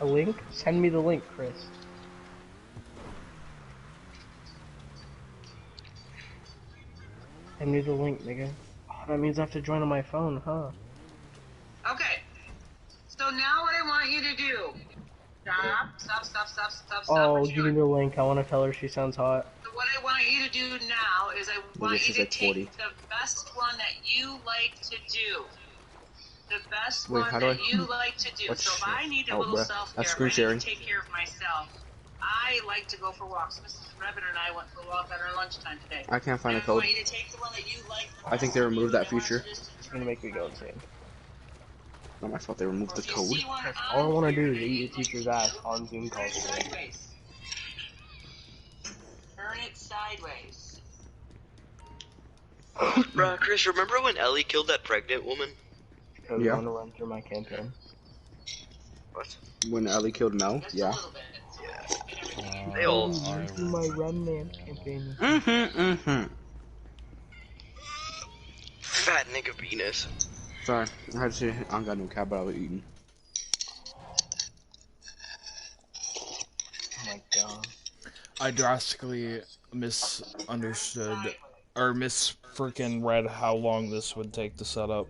A link? Send me the link, Chris. Send me the link, nigga. Oh, that means I have to join on my phone, huh? Okay. So now what I want you to do. Stop. Oh, what give you're me doing. the link. I want to tell her she sounds hot. So what I want you to do now is I want she's you to like take 40. the best one that you like to do. The best Wait, one how do that I- you like to do. What So if shit? I need a Oh, little bruh. self-care, That's if screen I need sharing. to take care of myself, I like to go for walks. Mrs. Rebbit and I went for a walk on our lunchtime today. I can't find a And I code. want you to take the one that you like the I think best they removed that and I want you feature. just to It's gonna make me go insane. Not my fault they removed the If you code. see one All I on want to here do is that eat you your like to teacher's do, ass on Zoom turn it calls. sideways. Turn it sideways. Bruh, Chris, remember when Ellie killed that pregnant woman? Because Yeah. I want to run through my campaign. What? When Ellie killed Mel? Just Yeah. a little bit. They all. Run through my remnant campaign. Fat nigga penis. Sorry, I had to say I don't got no cat, but I was eating. Oh my god. I drastically misunderstood, or freaking read how long this would take to set up.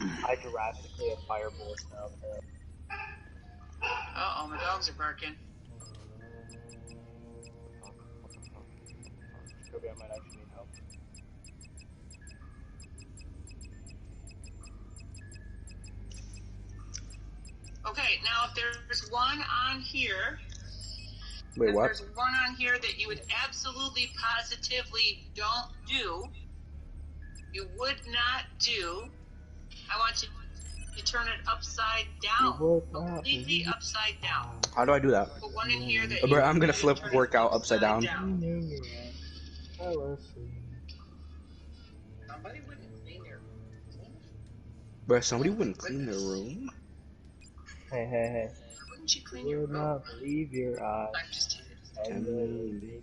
I drastically have fireballs now. Uh-oh, my dogs are barking. Maybe I might actually need help. Okay, now if there's one on here, Wait, if what? there's one on here that you would absolutely positively don't do, you would not do, I want you to turn it upside down. You would not Completely upside down. How do I do that? Put one in here that Bro, you I'm gonna would flip turn it workout upside down. Somebody wouldn't clean their Bro, somebody wouldn't clean their room? Hey. Wouldn't you clean You your would room? not believe your eyes. I'm just kidding. And then